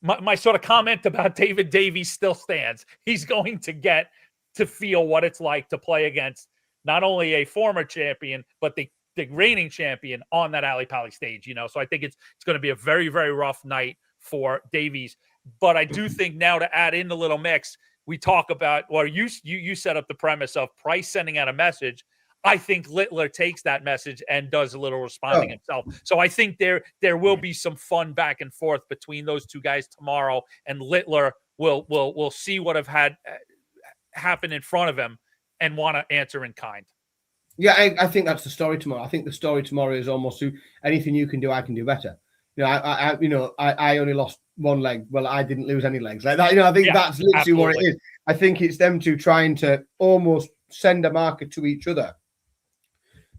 my sort of comment about David Davies still stands. He's going to get to feel what it's like to play against not only a former champion, but the reigning champion on that Ali Pali stage, So I think it's going to be a very, very rough night for Davies. But I do think now, to add in the little mix, we talk about, you set up the premise of Price sending out a message. I think Littler takes that message and does a little responding himself. So I think there will be some fun back and forth between those two guys tomorrow, and Littler will see what have had happen in front of him and want to answer in kind. Yeah, I think that's the story tomorrow. I think the story tomorrow is almost anything you can do, I can do better. I only lost one leg. Well, I didn't lose any legs like that. I think that's literally what it is. I think it's them two trying to almost send a marker to each other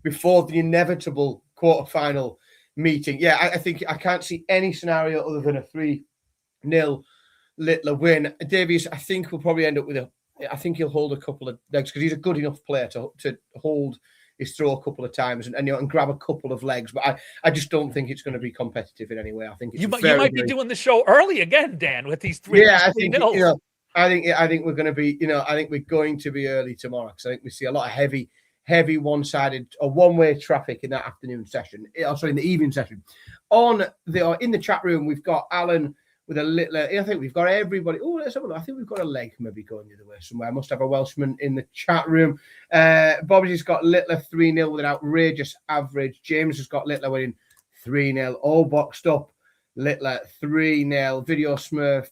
before the inevitable quarterfinal meeting. Yeah, I think I can't see any scenario other than a 3-0 Littler win. Davies, I think, will probably end up with I think he'll hold a couple of legs because he's a good enough player to hold his throw a couple of times and grab a couple of legs. But I just don't think it's going to be competitive in any way. I think it's you might be doing the show early again, Dan, with these 3. Yeah, I think I think we're going to be I think we're going to be early tomorrow because I think we see a lot of heavy one-sided or one-way traffic in that afternoon session. In the evening session. In the chat room, we've got Alan with a little. I think we've got everybody. Oh, let's have a look. I think we've got a leg maybe going the other way somewhere. I must have a Welshman in the chat room. Bobby's got Littler 3-0 with an outrageous average. James has got Littler winning 3-0, all boxed up. Littler 3-0. Video Smurf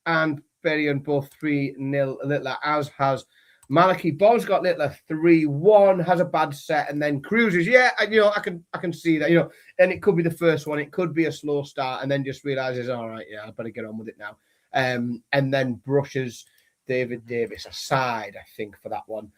and Berrien both 3-0. Littler, as has Malachi. Bob's got Littler 3-1, has a bad set, and then cruises. Yeah, I can see that. And it could be the first one. It could be a slow start, and then just realizes, all right, yeah, I better get on with it now. And then brushes David Davis aside, I think, for that one.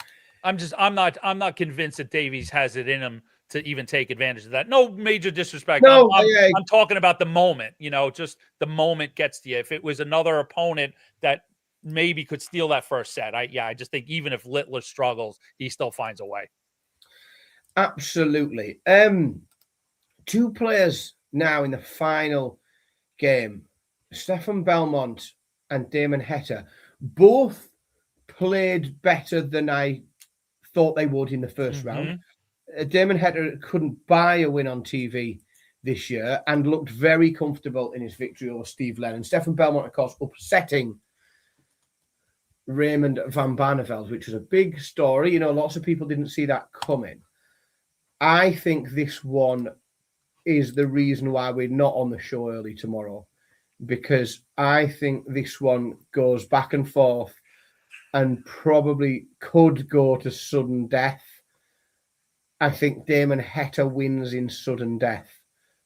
I'm not convinced that Davies has it in him to even take advantage of that. No major disrespect. No, I'm talking about the moment, just the moment gets to you. If it was another opponent that maybe could steal that first set, I just think even if Littler struggles, he still finds a way. Absolutely. Two players now in the final game, Stefan Belmont and Damon Heta, both played better than I thought they would in the first round. Damon Heta couldn't buy a win on TV this year and looked very comfortable in his victory over Steve Lennon. Stefan Belmont, of course, upsetting Raymond van Barneveld, which was a big story. Lots of people didn't see that coming. I think this one is the reason why we're not on the show early tomorrow, because I think this one goes back and forth and probably could go to sudden death. I think Damon Heta wins in sudden death,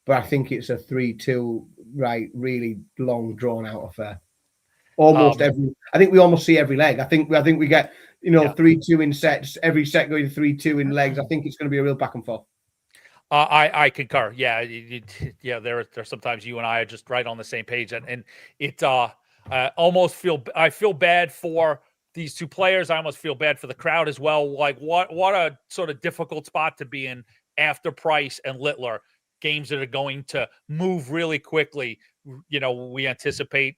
but I think it's a 3-2, right? Really long, drawn out affair. Almost I think we almost see every leg. I think we get 3-2 in sets. Every set going 3-2 in legs. I think it's going to be a real back and forth. I concur. Yeah, There are sometimes you and I are just right on the same page, and it I feel bad for these two players. I almost feel bad for the crowd as well. Like what a sort of difficult spot to be in after Price and Littler, games that are going to move really quickly. We anticipate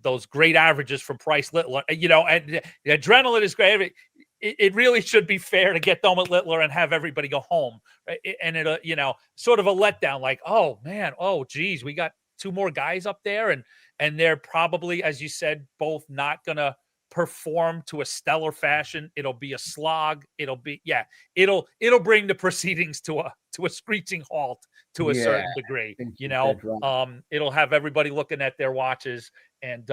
those great averages from Price, Littler. And the adrenaline is great. It really should be fair to get done with Littler and have everybody go home. Right? And it sort of a letdown. Like, oh man, oh geez, we got two more guys up there, and they're probably, as you said, both not gonna perform to a stellar fashion. It'll be a slog. It'll bring the proceedings to a screeching halt to a certain degree. It'll have everybody looking at their watches, and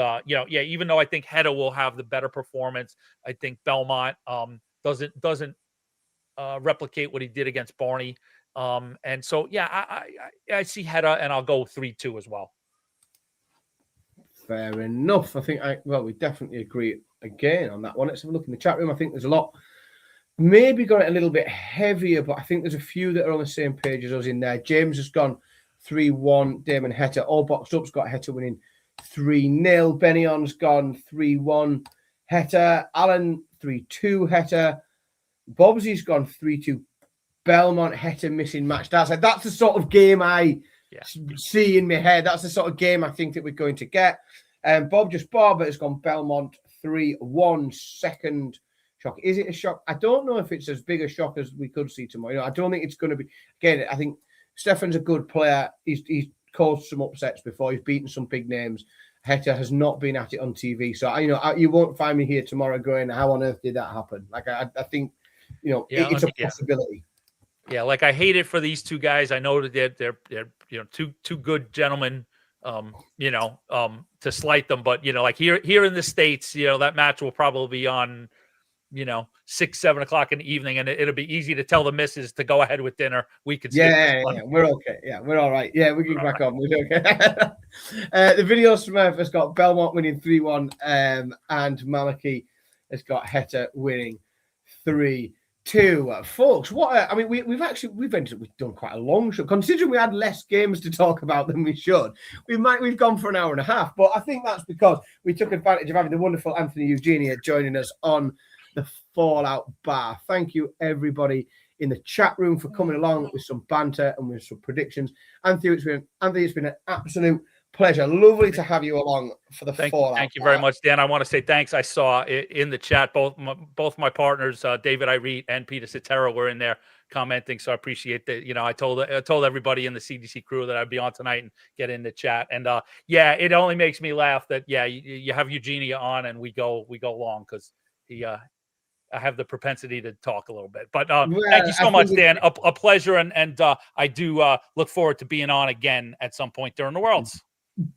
even though I think Heta will have the better performance, I think Belmont doesn't replicate what he did against Barney. And so I see Heta, and I'll go 3-2 as well. Fair enough. I think we definitely agree again on that one. Let's have a look in the chat room. I think there's a lot, maybe got it a little bit heavier, but I think there's a few that are on the same page as us in there. James has gone 3-1. Damon Heta, all boxed up's got Heta winning 3-0. Benion's gone 3-1. Heta. Alan 3-2. Heta. Bobsy's gone 3-2. Belmont. Heta missing match. That's the sort of game I see in my head. That's the sort of game I think that we're going to get. Bob Barber has gone Belmont 3-1. Second shock. Is it a shock? I don't know if it's as big a shock as we could see tomorrow. I don't think it's going to be. Again, I think Stefan's a good player. He's caused some upsets before. He's beaten some big names. Heta has not been at it on TV, so you won't find me here tomorrow going, "How on earth did that happen?" Like I think it's a possibility. Yeah, like I hate it for these two guys. I know that they're two good gentlemen, to slight them, but like here in the States, that match will probably be on, 6, 7 o'clock in the evening, and it'll be easy to tell the missus to go ahead with dinner. We could we're okay. Yeah, we're all right. Yeah, we can crack on. We're okay. The video Smurf has got Belmont winning 3-1, and Malachi has got Heta winning 3-2. Folks, we've done quite a long show. Considering we had less games to talk about than we should, we've gone for an hour and a half. But I think that's because we took advantage of having the wonderful Anthony Eugenia joining us on the Fallout Bar. Thank you, everybody in the chat room, for coming along with some banter and with some predictions. Anthony, it's been an absolute pleasure. Lovely to have you along for the Fallout. Thank you very much, Dan. I want to say thanks. I saw in the chat both my partners, David Irete and Peter Cetera, were in there commenting. So I appreciate that. You know, I told everybody in the CDC crew that I'd be on tonight and get in the chat. And yeah, it only makes me laugh that you have Eugenia on and we go long because I have the propensity to talk a little bit. But thank you so much, Dan. A pleasure, and I do look forward to being on again at some point during the Worlds.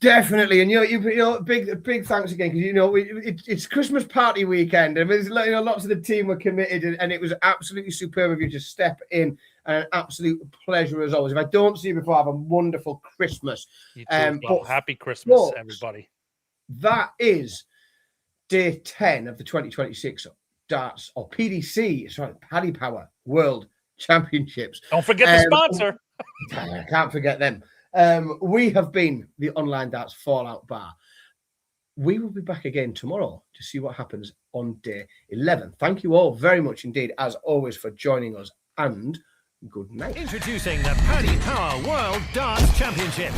Definitely, and you know, big thanks again, because you know it's Christmas party weekend, and there's lots of the team were committed, and it was absolutely superb of you to step in, and an absolute pleasure as always. If I don't see you before, have a wonderful Christmas. You too, well, happy Christmas, everybody. That is day 10 of the 2026 Darts or PDC, sorry, Paddy Power World Championships. Don't forget the sponsor. I can't forget them. We have been the Online Darts Fallout Bar. We will be back again tomorrow to see what happens on day 11. Thank you all very much indeed, as always, for joining us, and good night. Introducing the Paddy Power World Darts Championship.